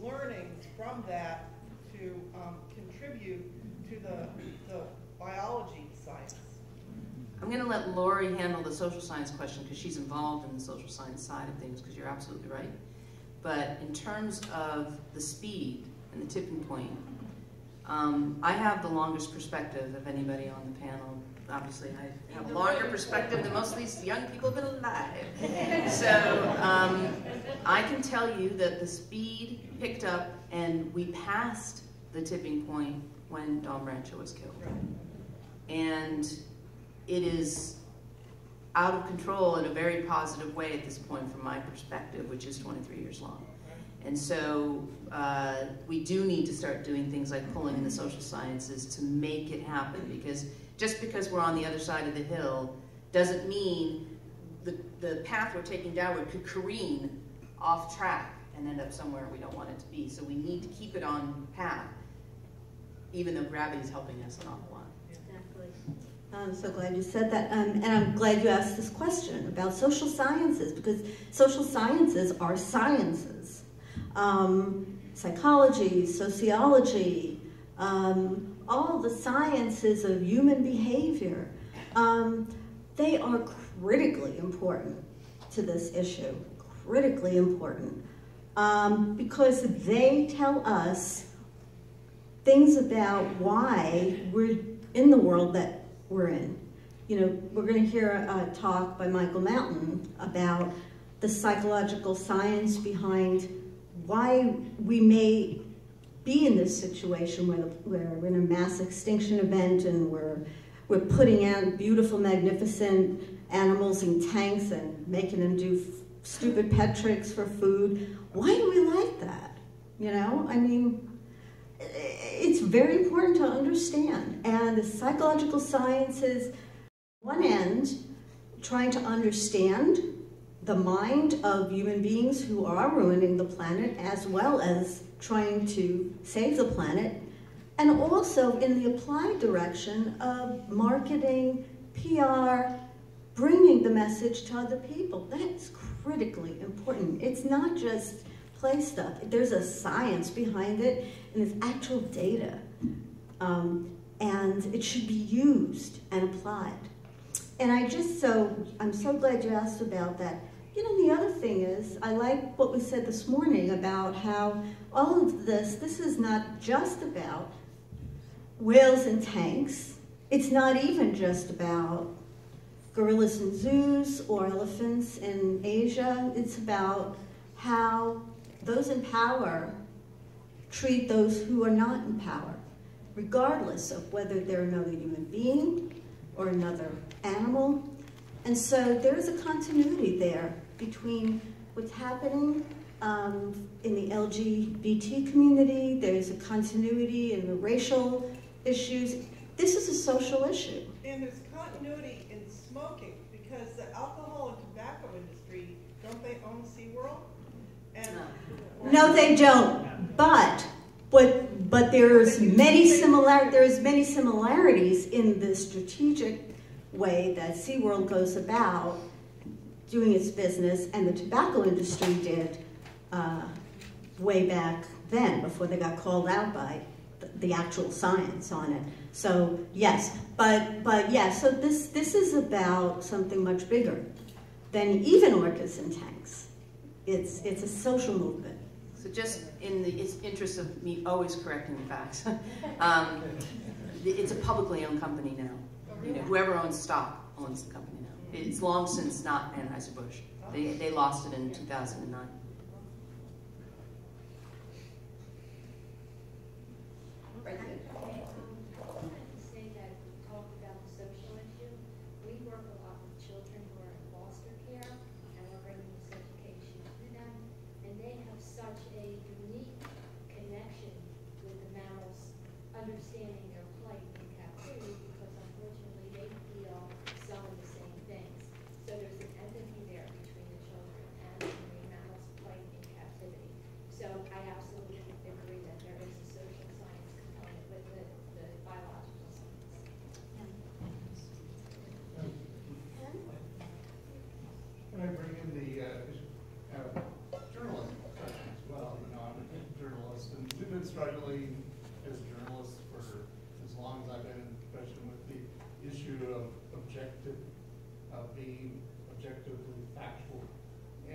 learnings from that to contribute to the biology science. I'm going to let Lori handle the social science question because she's involved in the social science side of things, because you're absolutely right. But in terms of the speed and the tipping point, I have the longest perspective of anybody on the panel. Obviously, I have a longer perspective than most of these young people have been alive. So I can tell you that the speed picked up and we passed the tipping point when Don Brancho was killed. And it is out of control in a very positive way at this point from my perspective, which is 23 years long. And so we do need to start doing things like pulling in the social sciences to make it happen, because just because we're on the other side of the hill doesn't mean the path we're taking downward could careen off track and end up somewhere we don't want it to be. So we need to keep it on path, even though gravity is helping us an awful lot. Exactly. I'm so glad you said that, and I'm glad you asked this question about social sciences, because social sciences are sciences. Psychology, sociology, all the sciences of human behavior, they are critically important to this issue, critically important, because they tell us things about why we're in the world that we're in. You know, we're going to hear a talk by Michael Mountain about the psychological science behind why we may be in this situation where we're in a mass extinction event and we're putting out beautiful, magnificent animals in tanks and making them do stupid pet tricks for food. Why do we like that? You know, I mean, it's very important to understand. And the psychological sciences, one end, trying to understand the mind of human beings who are ruining the planet, as well as trying to save the planet, and also in the applied direction of marketing, PR, bringing the message to other people. That's critically important. It's not just play stuff. There's a science behind it, and there's actual data, and it should be used and applied. And I'm so glad you asked about that. You know, the other thing is, I like what we said this morning about how all of this is not just about whales and tanks. It's not even just about gorillas in zoos or elephants in Asia. It's about how those in power treat those who are not in power, regardless of whether they're another human being or another animal. And so there's a continuity there between what's happening in the LGBT community. There's a continuity in the racial issues. This is a social issue. And there's continuity in smoking, because the alcohol and tobacco industry, don't they own SeaWorld? No, they don't. But there's many similarities in the strategic way that SeaWorld goes about doing its business, and the tobacco industry did way back then, before they got called out by the actual science on it. So yes, but yeah, so this is about something much bigger than even orcas and tanks. It's a social movement. So just in the interest of me always correcting the facts, it's a publicly owned company now. You know, whoever owns stock owns the company now. It's long since not Anheuser-Busch. They lost it in 2009. Right there. Say that we talk about the social issue. We work a lot with children who are in foster care, and we're bringing this education to them, and they have such a unique connection with the mammals, understanding their plight in captivity, because unfortunately they feel some of the same things. So there's an empathy there between the children and the marine mammals,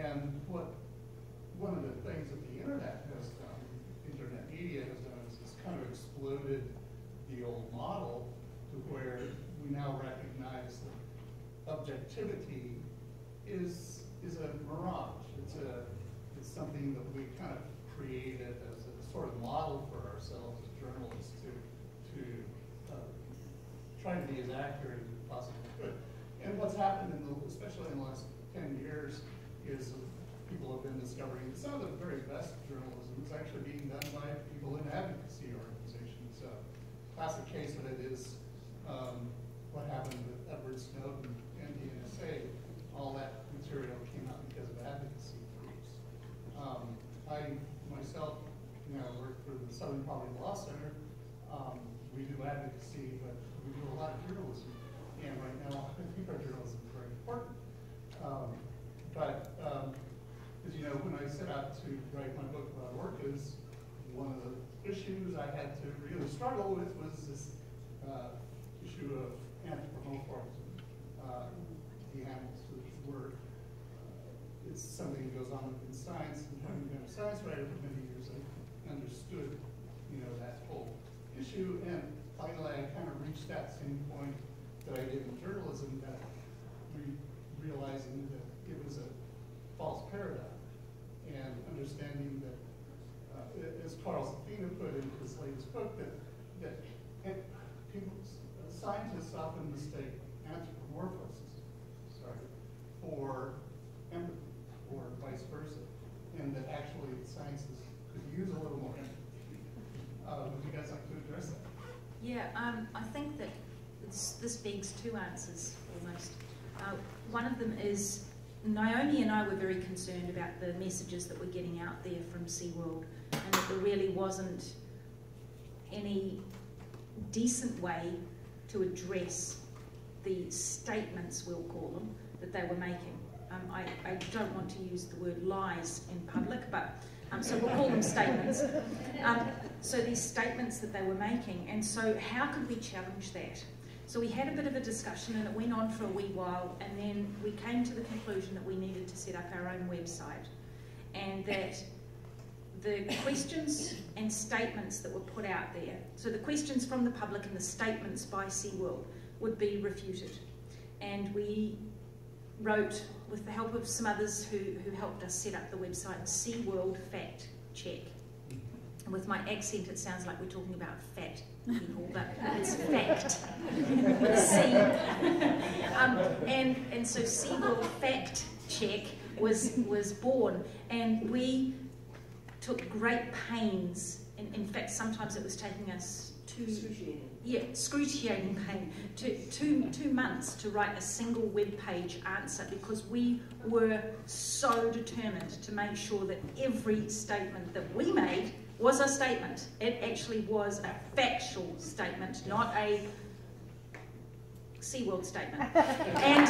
And one of the things that the internet has done, internet media has done, is it's kind of exploded the old model to where we now recognize that objectivity is a mirage. It's something that we kind of created as a sort of model for ourselves as journalists to try to be as accurate as we possibly could. And what's happened, especially in the last 10 years, is people have been discovering that some of the very best journalism is actually being done by people in advocacy organizations. Classic case of it is what happened with Edward Snowden and the NSA. All that material came out because of advocacy groups. I myself work for the Southern Poverty Law Center. We do advocacy, but we do a lot of journalism. And right now, I think our journalism is very important. As you know, when I set out to write my book about orcas, one of the issues I had to really struggle with was this issue of anthropomorphism. The animals were, it's something that goes on in science, and having been a science writer for many years, I understood, that whole issue, and finally I kind of reached that same point that I did in journalism, that realizing that it was a false paradigm, and understanding that, as Carl Safina put in his latest book, that scientists often mistake anthropomorphism for empathy, or vice versa, and that actually sciences could use a little more empathy. Would you guys like to address that? Yeah, I think that this begs two answers almost. One of them is Naomi and I were very concerned about the messages that were getting out there from SeaWorld, and that there really wasn't any decent way to address the statements, we'll call them, that they were making. I don't want to use the word lies in public, but so we'll call them statements. So these statements that they were making, and so how could we challenge that? So we had a bit of a discussion, and it went on for a wee while, and then we came to the conclusion that we needed to set up our own website, and that the questions and statements that were put out there, so the questions from the public and the statements by SeaWorld would be refuted. And we wrote, with the help of some others who helped us set up the website, SeaWorld Fact Check. And with my accent, it sounds like we're talking about fat people, but it's fact with a C. And so SeaWorld Fact Check was born, and we took great pains. In fact, sometimes it was taking us excruciating pain, two months to write a single web page answer, because we were so determined to make sure that every statement that we made was a statement. It actually was a factual statement, not a SeaWorld statement. And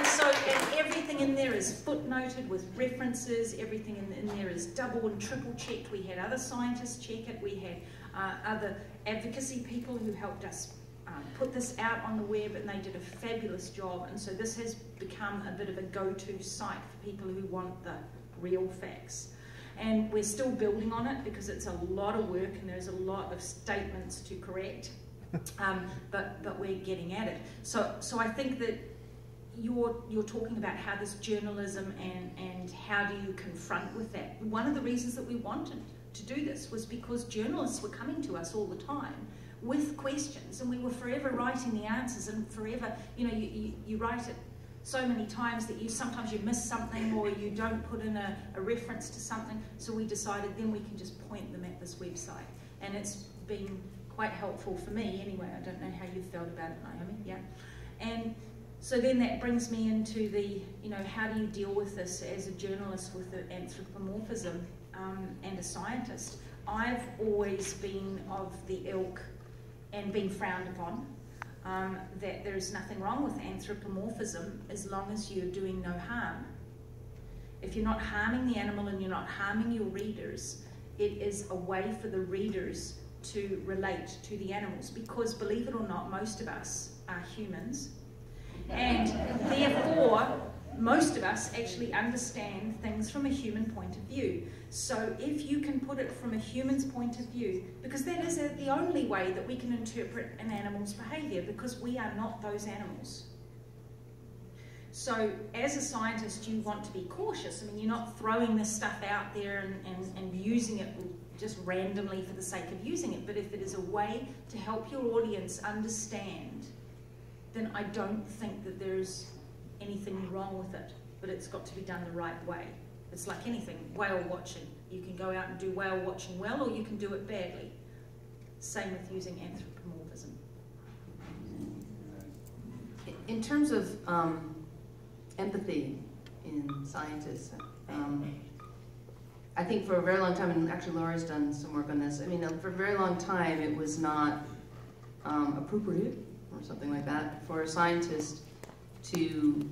so everything in there is footnoted with references, everything in there is double and triple checked. We had other scientists check it, we had other advocacy people who helped us put this out on the web, and they did a fabulous job. And so this has become a bit of a go-to site for people who want the real facts. And we're still building on it because it's a lot of work and there's a lot of statements to correct, but we're getting at it. So I think that you're talking about how this journalism and how do you confront with that. One of the reasons that we wanted to do this was because journalists were coming to us all the time with questions, and we were forever writing the answers, and forever, you write it so many times that sometimes you miss something, or you don't put in a reference to something. So we decided then we can just point them at this website, and it's been quite helpful for me anyway. I don't know how you felt about it, Naomi. Yeah. And so then that brings me into the, how do you deal with this as a journalist with the anthropomorphism and a scientist? I've always been of the ilk and been frowned upon, that there's nothing wrong with anthropomorphism as long as you're doing no harm. If you're not harming the animal and you're not harming your readers, it is a way for the readers to relate to the animals, because believe it or not, most of us are humans, and therefore most of us actually understand things from a human point of view. So if you can put it from a human's point of view, because that is the only way that we can interpret an animal's behavior, because we are not those animals. So as a scientist, you want to be cautious. I mean, you're not throwing this stuff out there and using it just randomly for the sake of using it. But if it is a way to help your audience understand, then I don't think that there's anything wrong with it. But it's got to be done the right way. It's like anything, whale watching. You can go out and do whale watching well, or you can do it badly. Same with using anthropomorphism. In terms of empathy in scientists, I think for a very long time, and actually Laura's done some work on this, I mean, for a very long time it was not appropriate, or something like that, for a scientist to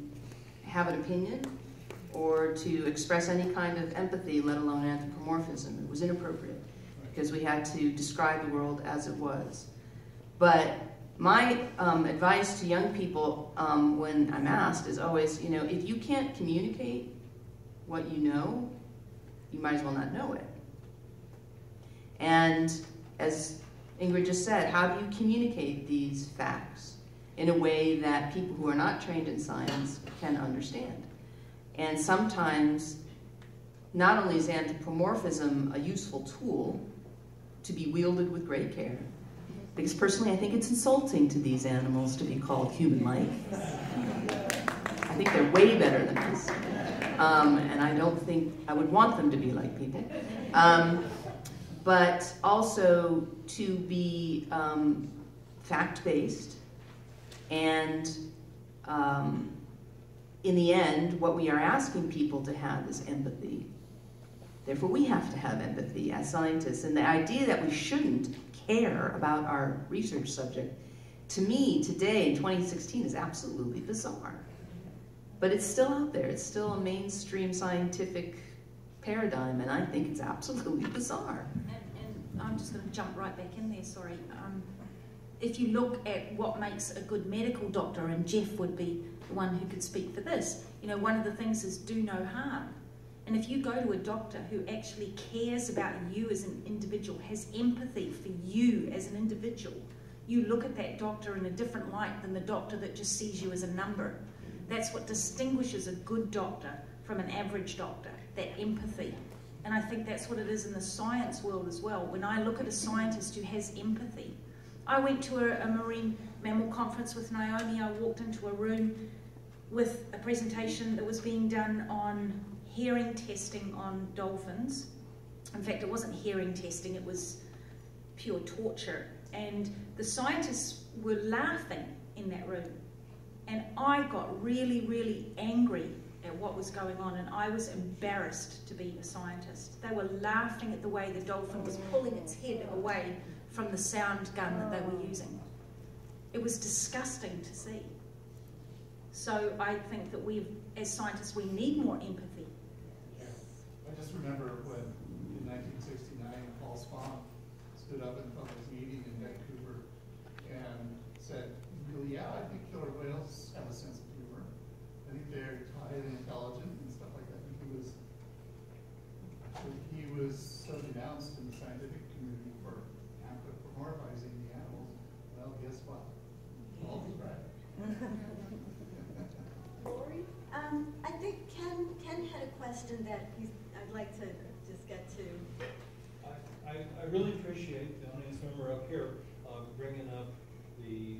have an opinion or to express any kind of empathy, let alone anthropomorphism. It was inappropriate because we had to describe the world as it was. But my advice to young people when I'm asked is always, you know, if you can't communicate what you know, you might as well not know it. And as Ingrid just said, how do you communicate these facts in a way that people who are not trained in science can understand? And sometimes, not only is anthropomorphism a useful tool to be wielded with great care, because personally I think it's insulting to these animals to be called human-like. I think they're way better than us. And I don't think I would want them to be like people. But also to be fact-based, and in the end, what we are asking people to have is empathy. Therefore, we have to have empathy as scientists. And the idea that we shouldn't care about our research subject, to me, today in 2016, is absolutely bizarre. But it's still out there. It's still a mainstream scientific paradigm, and I think it's absolutely bizarre. And I'm just going to jump right back in there, sorry. If you look at what makes a good medical doctor, and Jeff would be the one who could speak for this, you know, one of the things is do no harm. And if you go to a doctor who actually cares about you as an individual, has empathy for you as an individual, you look at that doctor in a different light than the doctor that just sees you as a number. That's what distinguishes a good doctor from an average doctor, that empathy. And I think that's what it is in the science world as well. When I look at a scientist who has empathy, I went to a marine mammal conference with Naomi. I walked into a room with a presentation that was being done on hearing testing on dolphins. In fact, it wasn't hearing testing, it was pure torture. And the scientists were laughing in that room. And I got really, really angry at what was going on, and I was embarrassed to be a scientist. They were laughing at the way the dolphin was pulling its head away from the sound gun that they were using. It was disgusting to see. So I think that we, as scientists, we need more empathy. I just remember when, in 1969, Paul Spahn stood up in a public meeting in Vancouver and said, well, yeah, I think killer whales have a sense of humor. I think they're highly intelligent and stuff like that. And he was so denounced in the scientific community for anthropomorphizing the animals. Well, guess what? Paul was right. Lori? I think Ken had a question that I'd like to just get to. I really appreciate the audience member up here bringing up the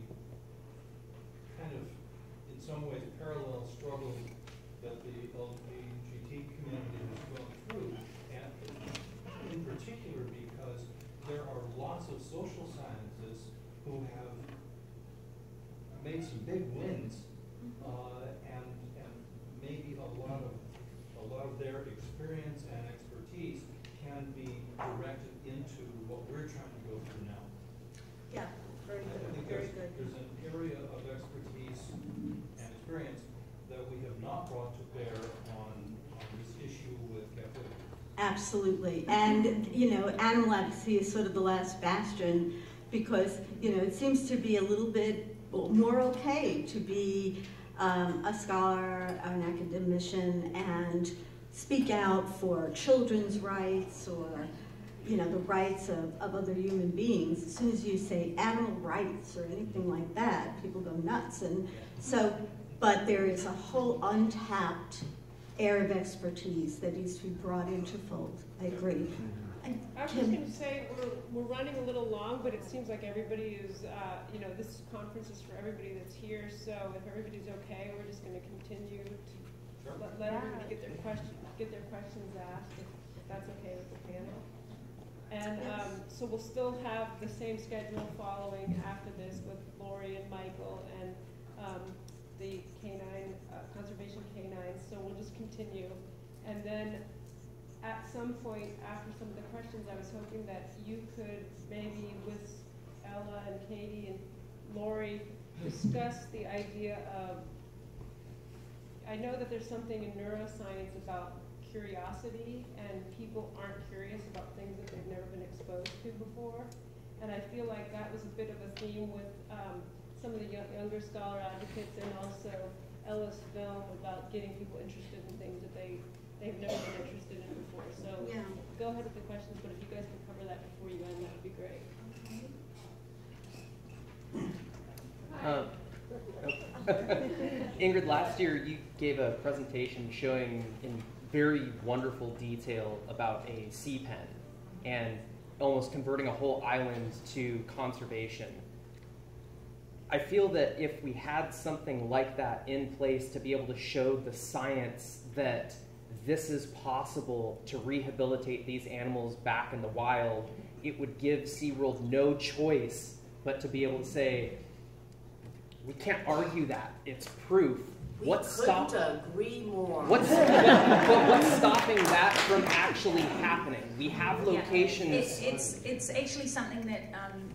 kind of, in some ways, parallel struggle that the LGBT community has gone through, and in particular because there are lots of social scientists who have made some big wins, and maybe a lot of their experience and expertise can be directed into what we're trying to go through now. Yeah, very good. I think Very good. There's an area of expertise and experience that we have not brought to bear on this issue with captivity. Absolutely. And, you know, animal advocacy is sort of the last bastion because, you know, it seems to be a little bit more okay to be a scholar, an academician, and speak out for children's rights or, you know, the rights of other human beings. As soon as you say animal rights or anything like that, people go nuts. And so, but there is a whole untapped area of expertise that needs to be brought into fold. I agree. I was just going to say, we're running a little long, but it seems like everybody is, you know, this conference is for everybody that's here, so if everybody's okay, we're just going to continue to let everybody get their questions asked, if that's okay with the panel. And so we'll still have the same schedule following after this with Lori and Michael and the canine, conservation canines, so we'll just continue. And then at some point after some of the questions, I was hoping that you could maybe with Ella and Katie and Lori discuss the idea of, I know that there's something in neuroscience about curiosity, and people aren't curious about things that they've never been exposed to before. And I feel like that was a bit of a theme with some of the younger scholar advocates, and also Ella's film about getting people interested in things that they've never been interested in before. So yeah. Go ahead with the questions, but if you guys can cover that before you end, that would be great. Ingrid, last year you gave a presentation showing in very wonderful detail about a sea pen and almost converting a whole island to conservation. I feel that if we had something like that in place to be able to show the science that this is possible to rehabilitate these animals back in the wild, it would give SeaWorld no choice but to be able to say, we can't argue that, it's proof. We couldn't agree more. What's stopping that from actually happening? We have locations. Yeah. It's actually something that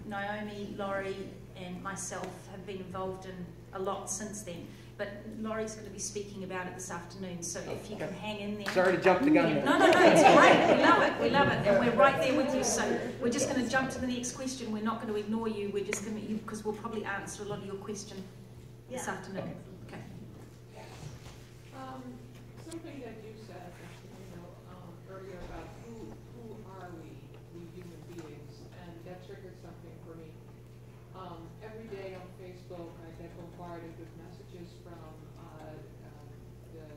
Naomi, Laurie, and myself have been involved in a lot since then. But Laurie's going to be speaking about it this afternoon, so if you can hang in there. Sorry to jump the gun. No, it's great. We love it. We love it, and we're right there with you. So we're just going to jump to the next question. We're not going to ignore you. We're just going to, because we'll probably answer a lot of your question this afternoon. Okay. Something that you said, earlier about who are we human beings, and that triggered something for me. Every day on Facebook, I get bombarded with messages from the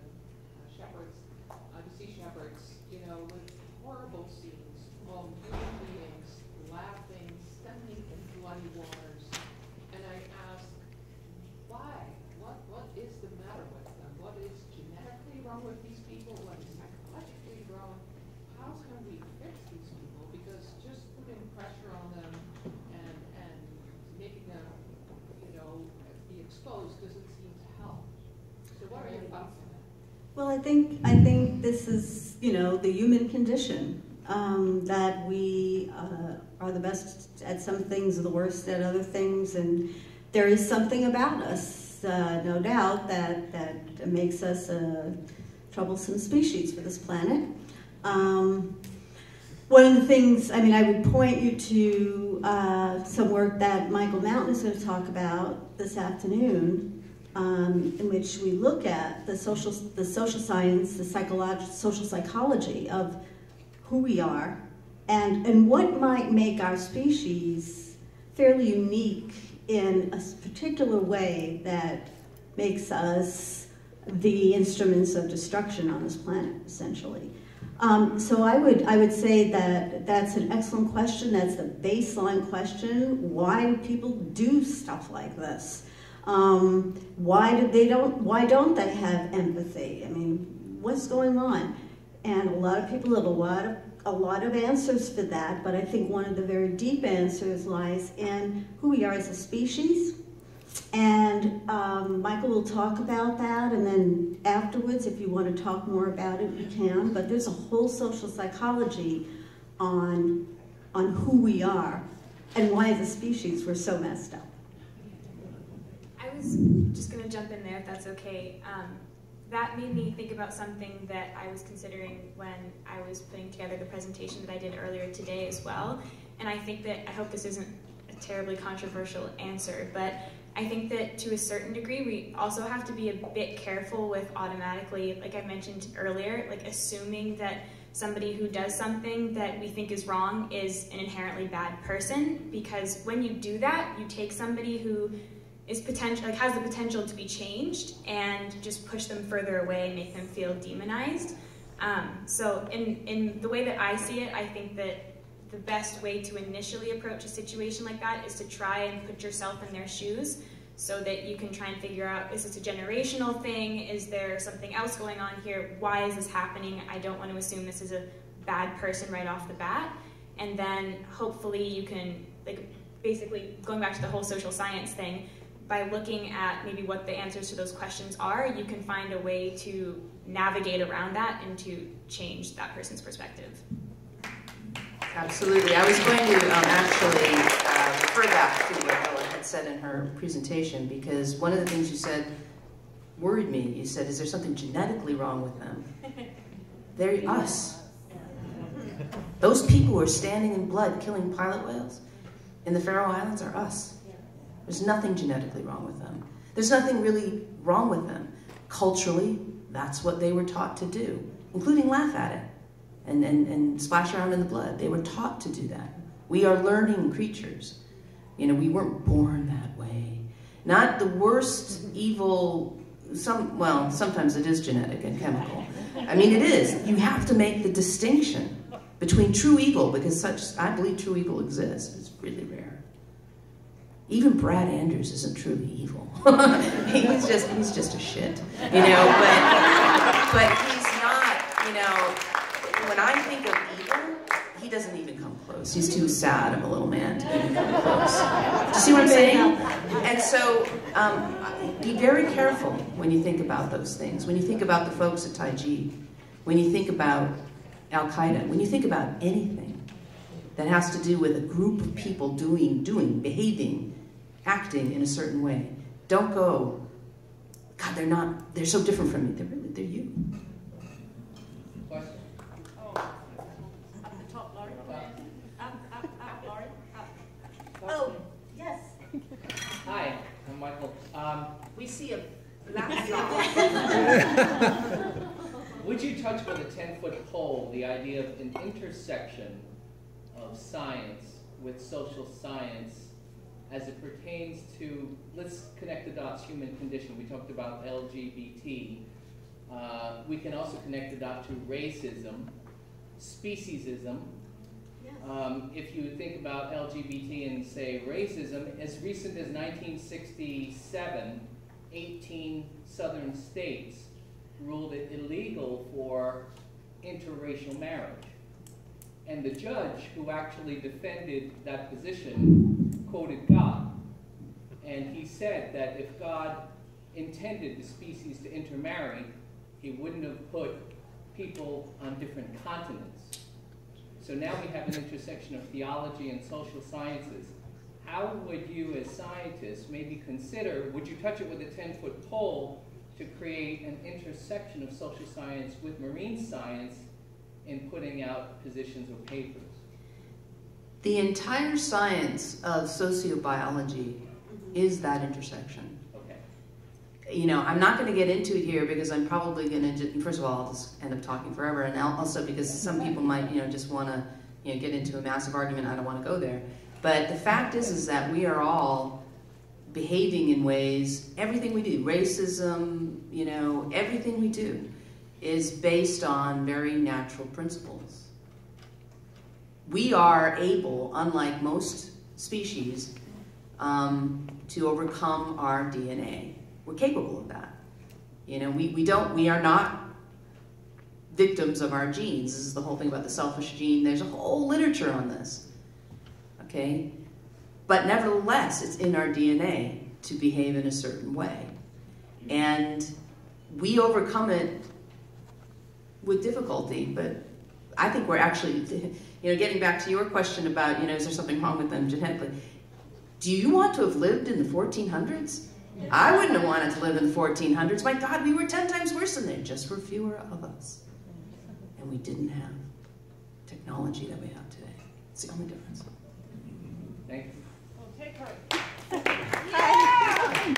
shepherds, the sea shepherds, with horrible scenes of human beings laughing, standing in bloody waters, and I ask, why? What is the matter with them? What is genetically wrong with these people? What is psychologically wrong? How can we fix these people? Because just putting pressure on them and making them, be exposed doesn't seem to help. So what are your thoughts on that? Well, I think this is, the human condition, that we are the best at some things, the worst at other things, and there is something about us, no doubt, that makes us a troublesome species for this planet. One of the things, I would point you to some work that Michael Mountain is going to talk about this afternoon, in which we look at the social science, the social psychology of who we are, and what might make our species fairly unique in a particular way that makes us the instruments of destruction on this planet, essentially. So I would say that that's an excellent question. That's the baseline question. Why do people do stuff like this? Why don't they have empathy? What's going on? And a lot of people have a lot of answers for that, but I think one of the very deep answers lies in who we are as a species. And Michael will talk about that, and then afterwards, if you want to talk more about it, we can. But there's a whole social psychology on who we are and why as a species we're so messed up. I was just going to jump in there, if that's okay. That made me think about something that I was considering when I was putting together the presentation that I did earlier today as well. And I hope this isn't a terribly controversial answer, but I think that to a certain degree, we also have to be a bit careful with automatically, like I mentioned earlier, like assuming that somebody who does something that we think is wrong is an inherently bad person, because when you do that, you take somebody who is has the potential to be changed and just push them further away and make them feel demonized. So in the way that I see it, I think that the best way to initially approach a situation like that is to try and put yourself in their shoes so that you can try and figure out, is this a generational thing? Is there something else going on here? Why is this happening? I don't want to assume this is a bad person right off the bat. And then hopefully you can, like, basically going back to the whole social science thing, by looking at maybe what the answers to those questions are, you can find a way to navigate around that and to change that person's perspective. Absolutely. I was going to actually refer back to what Ella had said in her presentation, because one of the things you said worried me. You said, is there something genetically wrong with them? They're us. Those people who are standing in blood killing pilot whales in the Faroe Islands are us. There's nothing genetically wrong with them. There's nothing really wrong with them. Culturally, that's what they were taught to do, including laugh at it and splash around in the blood. They were taught to do that. We are learning creatures. You know, we weren't born that way. Not the worst evil, sometimes it is genetic and chemical. I mean, it is. You have to make the distinction between true evil, because I believe true evil exists. It's really rare. Even Brad Andrews isn't truly evil. he's just a shit, you know, but he's not, you know, when I think of evil, he doesn't even come close. He's too sad of a little man to even come close. Do you see what I'm saying? And so be very careful when you think about those things. When you think about the folks at Taiji, when you think about Al-Qaeda, when you think about anything that has to do with a group of people doing, behaving, acting in a certain way, don't go, God, they're so different from me. They're you. Question? Up the top, Laurie. Up, Laurie. Up. Oh, yes. Hi, I'm Michael. We see a black fly. Would you touch with a 10-foot pole the idea of an intersection of science with social science as it pertains to, let's connect the dots, human condition. We talked about LGBT. We can also connect the dot to racism, speciesism. Yes. If you think about LGBT and say racism, as recent as 1967, 18 southern states ruled it illegal for interracial marriage. And the judge who actually defended that position quoted God. And he said that if God intended the species to intermarry, he wouldn't have put people on different continents. So now we have an intersection of theology and social sciences. How would you as scientists maybe consider, would you touch it with a 10-foot pole to create an intersection of social science with marine science in putting out positions or papers? The entire science of sociobiology is that intersection. Okay. You know, I'm not going to get into it here because I'm probably going to, first of all, I'll just end up talking forever, and also because some people might, you know, just want to, you know, get into a massive argument. I don't want to go there. But the fact is that we are all behaving in ways, everything we do, racism, you know, everything we do is based on very natural principles. We are able, unlike most species, to overcome our DNA. We're capable of that. You know, we are not victims of our genes. This is the whole thing about the selfish gene. There's a whole literature on this, okay? But nevertheless, it's in our DNA to behave in a certain way. And we overcome it with difficulty, but I think we're actually, you know, getting back to your question about, you know, is there something wrong with them genetically? Do you want to have lived in the 1400s? I wouldn't have wanted to live in the 1400s. My God, we were 10 times worse than there, just were fewer of us. And we didn't have technology that we have today. It's the only difference. Thank you. Well, take her. Okay,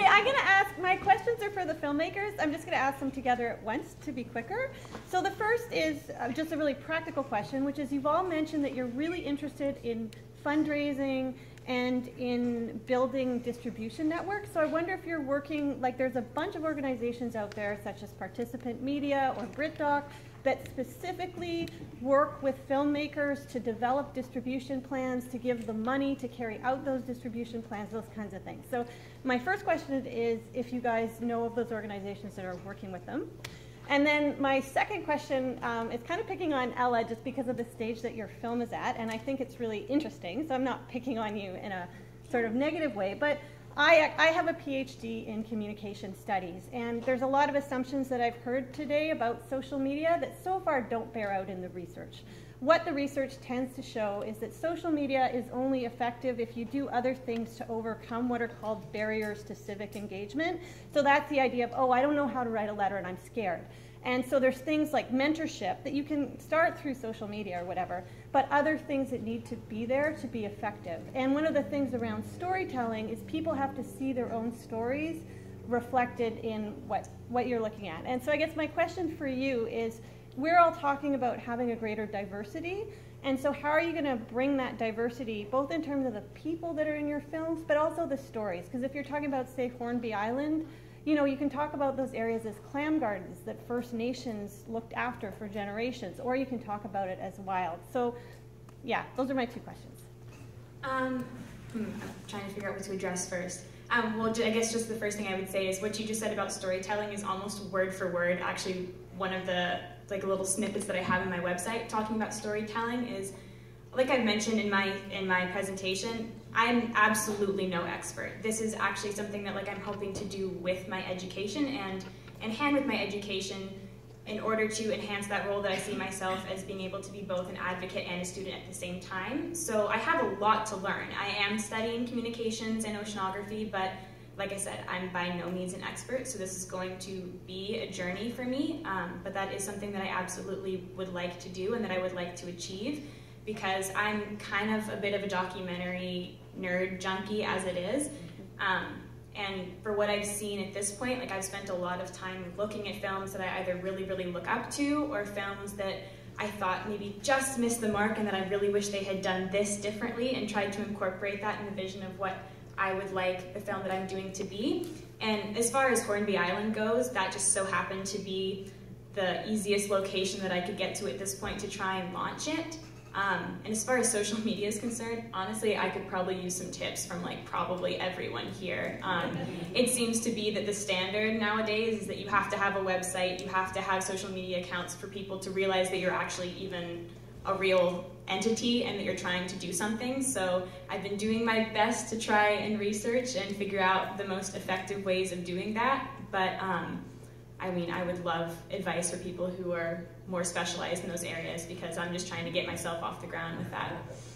I'm going to ask, my questions are for the filmmakers. I'm just going to ask them together at once to be quicker. So the first is just a really practical question, which is you've all mentioned that you're really interested in fundraising and in building distribution networks. So I wonder if you're working, like there's a bunch of organizations out there such as Participant Media or BritDoc that specifically work with filmmakers to develop distribution plans, to give them money to carry out those distribution plans, those kinds of things. So my first question is if you guys know of those organizations that are working with them. And then my second question is kind of picking on Ella just because of the stage that your film is at, and I think it's really interesting, so I'm not picking on you in a sort of negative way, but I have a PhD in communication studies, and there's a lot of assumptions that I've heard today about social media that so far don't bear out in the research. What the research tends to show is that social media is only effective if you do other things to overcome what are called barriers to civic engagement. So that's the idea of, oh, I don't know how to write a letter and I'm scared. And so there's things like mentorship that you can start through social media or whatever, but other things that need to be there to be effective. And one of the things around storytelling is people have to see their own stories reflected in what you're looking at. And so I guess my question for you is, we're all talking about having a greater diversity, and so how are you going to bring that diversity, both in terms of the people that are in your films, but also the stories? Because if you're talking about, say, Hornby Island, you know, you can talk about those areas as clam gardens that First Nations looked after for generations, or you can talk about it as wild. So, yeah, those are my two questions. I'm trying to figure out what to address first. Well, I guess just the first thing I would say is what you just said about storytelling is almost word for word. Actually, one of the little snippets that I have in my website talking about storytelling is, like I mentioned in my presentation, I'm absolutely no expert. This is actually something that I'm hoping to do with my education and hand with my education in order to enhance that role that I see myself as being able to be both an advocate and a student at the same time. So I have a lot to learn. I am studying communications and oceanography, but like I said, I'm by no means an expert, so this is going to be a journey for me, but that is something that I absolutely would like to do and that I would like to achieve, because I'm kind of a bit of a documentary nerd junkie as it is. And for what I've seen at this point, I've spent a lot of time looking at films that I either really, really look up to, or films that I thought maybe just missed the mark and that I really wish they had done this differently, and tried to incorporate that in the vision of what I would like the film that I'm doing to be. And as far as Hornby Island goes, that just so happened to be the easiest location that I could get to at this point to try and launch it. And as far as social media is concerned, honestly, I could probably use some tips from probably everyone here. It seems to be that the standard nowadays is that you have to have a website, you have to have social media accounts for people to realize that you're actually even a real entity and that you're trying to do something. So I've been doing my best to try and research and figure out the most effective ways of doing that. But I mean, I would love advice for people who are more specialized in those areas, because I'm just trying to get myself off the ground with that.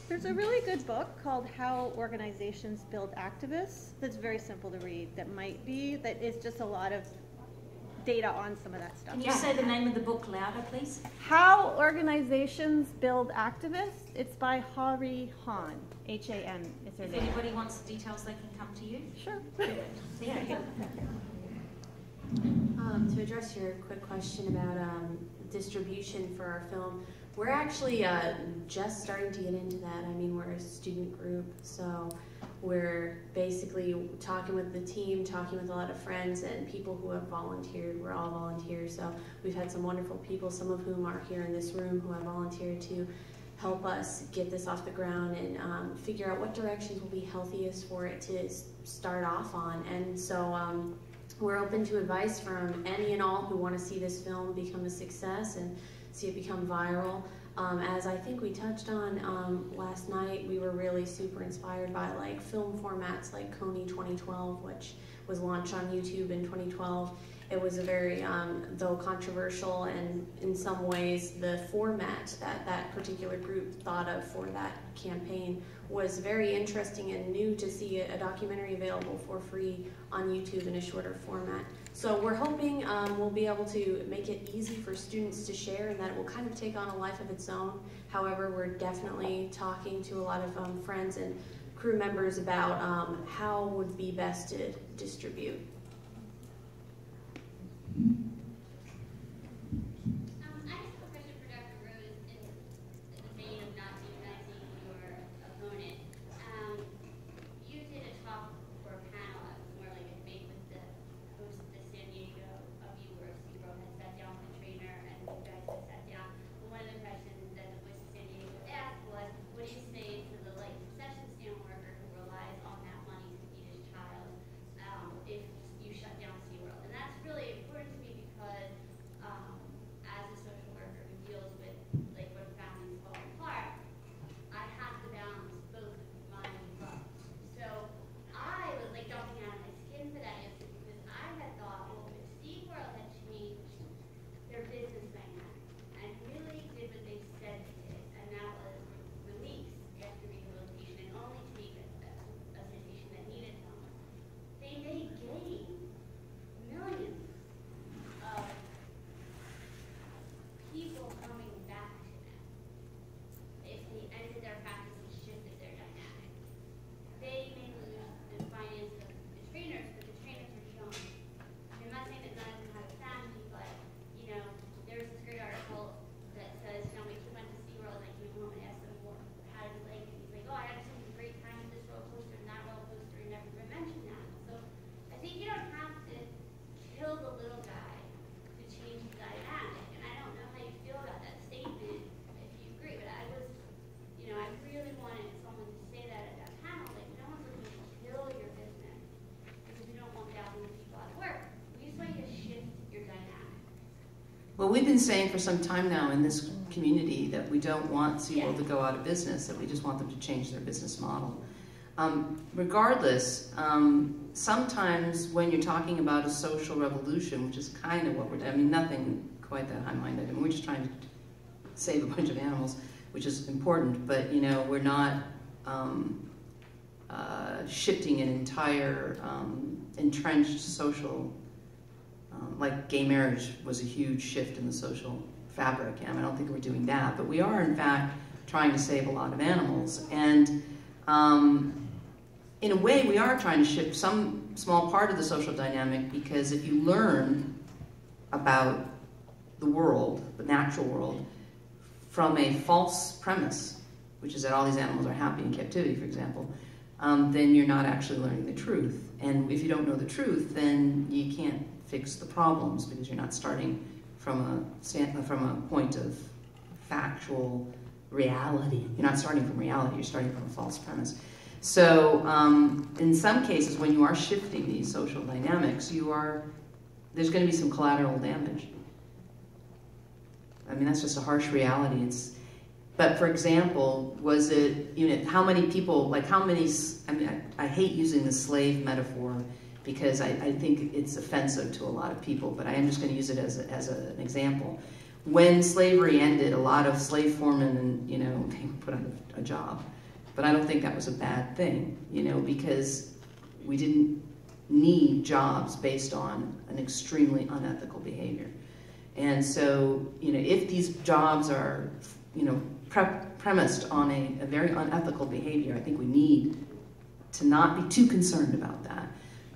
There's a really good book called How Organizations Build Activists that's very simple to read, that is just a lot of data on some of that stuff. Can you say the name of the book louder, please? How Organizations Build Activists. It's by Hari Han, H-A-N is her name. If anybody wants the details, they can come to you. Sure. Yeah. To address your quick question about distribution for our film, we're actually just starting to get into that. I mean, we're a student group, so we're basically talking with the team, talking with a lot of friends and people who have volunteered. We're all volunteers, so we've had some wonderful people, some of whom are here in this room, who have volunteered to help us get this off the ground and figure out what directions will be healthiest for it to start off on. And so we're open to advice from any and all who want to see this film become a success and see it become viral. As I think we touched on last night, we were really super inspired by film formats like Coney 2012, which was launched on YouTube in 2012. It was a very, though controversial, and in some ways the format that that particular group thought of for that campaign was very interesting and new to see a documentary available for free on YouTube in a shorter format. So we're hoping we'll be able to make it easy for students to share, and that it will kind of take on a life of its own. However, we're definitely talking to a lot of friends and crew members about how would be best to distribute. Well, we've been saying for some time now in this community that we don't want SeaWorld to go out of business, that we just want them to change their business model. Regardless, sometimes when you're talking about a social revolution, which is kind of what we're doing, I mean, nothing quite that high-minded, I mean, we're just trying to save a bunch of animals, which is important, but, you know, we're not shifting an entire entrenched social, like gay marriage was a huge shift in the social fabric. I mean, I don't think we're doing that, but we are, in fact, trying to save a lot of animals. And in a way, we are trying to shift some small part of the social dynamic, because if you learn about the world, the natural world, from a false premise, which is that all these animals are happy in captivity, for example, then you're not actually learning the truth. And if you don't know the truth, then you can't fix the problems, because you're not starting from a point of factual reality. You're not starting from reality, you're starting from a false premise. So in some cases, when you are shifting these social dynamics, there's going to be some collateral damage. I mean, that's just a harsh reality. But for example, was it, you know, how many people, like how many, I mean, I hate using the slave metaphor because I think it's offensive to a lot of people, but I am just going to use it as an example. When slavery ended, a lot of slave foremen, and, you know, they were put on a job. But I don't think that was a bad thing, you know, because we didn't need jobs based on an extremely unethical behavior. And so, you know, if these jobs are, you know, premised on a very unethical behavior, I think we need to not be too concerned about that.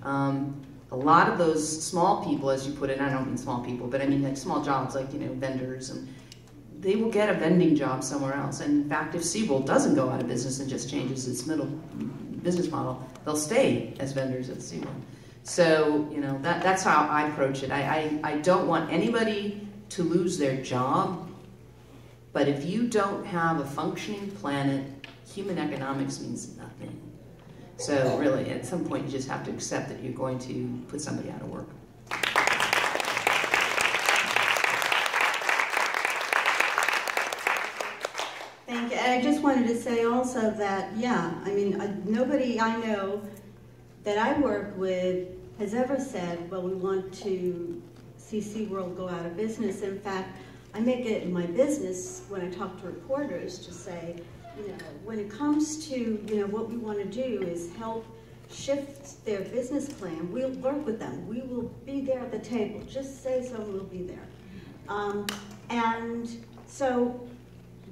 A lot of those small people, as you put it, and I don't mean small people, but I mean like small jobs, like, you know, vendors, and they will get a vending job somewhere else. And in fact, if SeaWorld doesn't go out of business and just changes its middle business model, they'll stay as vendors at SeaWorld. So, you know, that's how I approach it. I don't want anybody to lose their job, but if you don't have a functioning planet, human economics means nothing. So really, at some point, you just have to accept that you're going to put somebody out of work. Thank you. And I just wanted to say also that, yeah, I mean, nobody I know that I work with has ever said, well, we want to see SeaWorld go out of business. In fact, I make it my business when I talk to reporters to say, you know, when it comes to, you know, what we want to do is help shift their business plan. We'll work with them. We will be there at the table. Just say so, we'll be there. And so,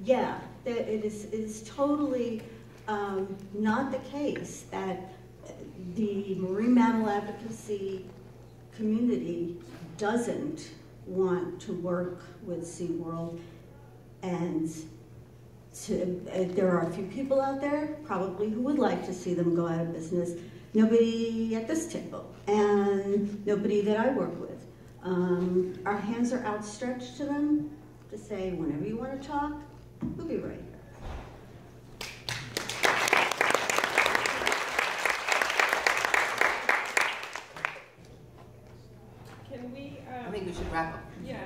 yeah, it is totally not the case that the marine mammal advocacy community doesn't want to work with SeaWorld, and there are a few people out there probably who would like to see them go out of business. Nobody at this table, and nobody that I work with. Our hands are outstretched to them to say, whenever you want to talk, we'll be right here. Can we? I think we should wrap up. Yeah.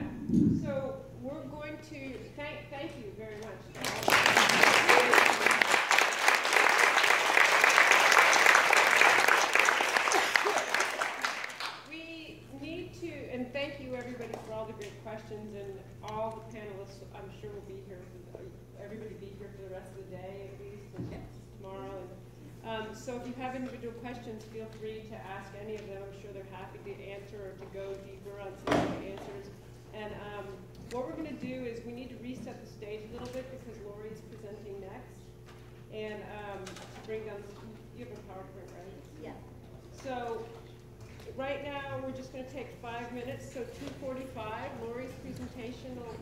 So we're going to thank you very much. We need to, and thank you everybody for all the great questions, and all the panelists. I'm sure will be here. Everybody be here for the rest of the day at least, and tomorrow. And, so if you have individual questions, feel free to ask any of them. I'm sure they're happy to answer or to go deeper on some of the answers. And what we're going to do is we need to reset the stage a little bit because Lori is presenting next. And to bring down, you have a PowerPoint, right? Yeah. So right now we're just going to take 5 minutes. So 2:45, Lori's presentation will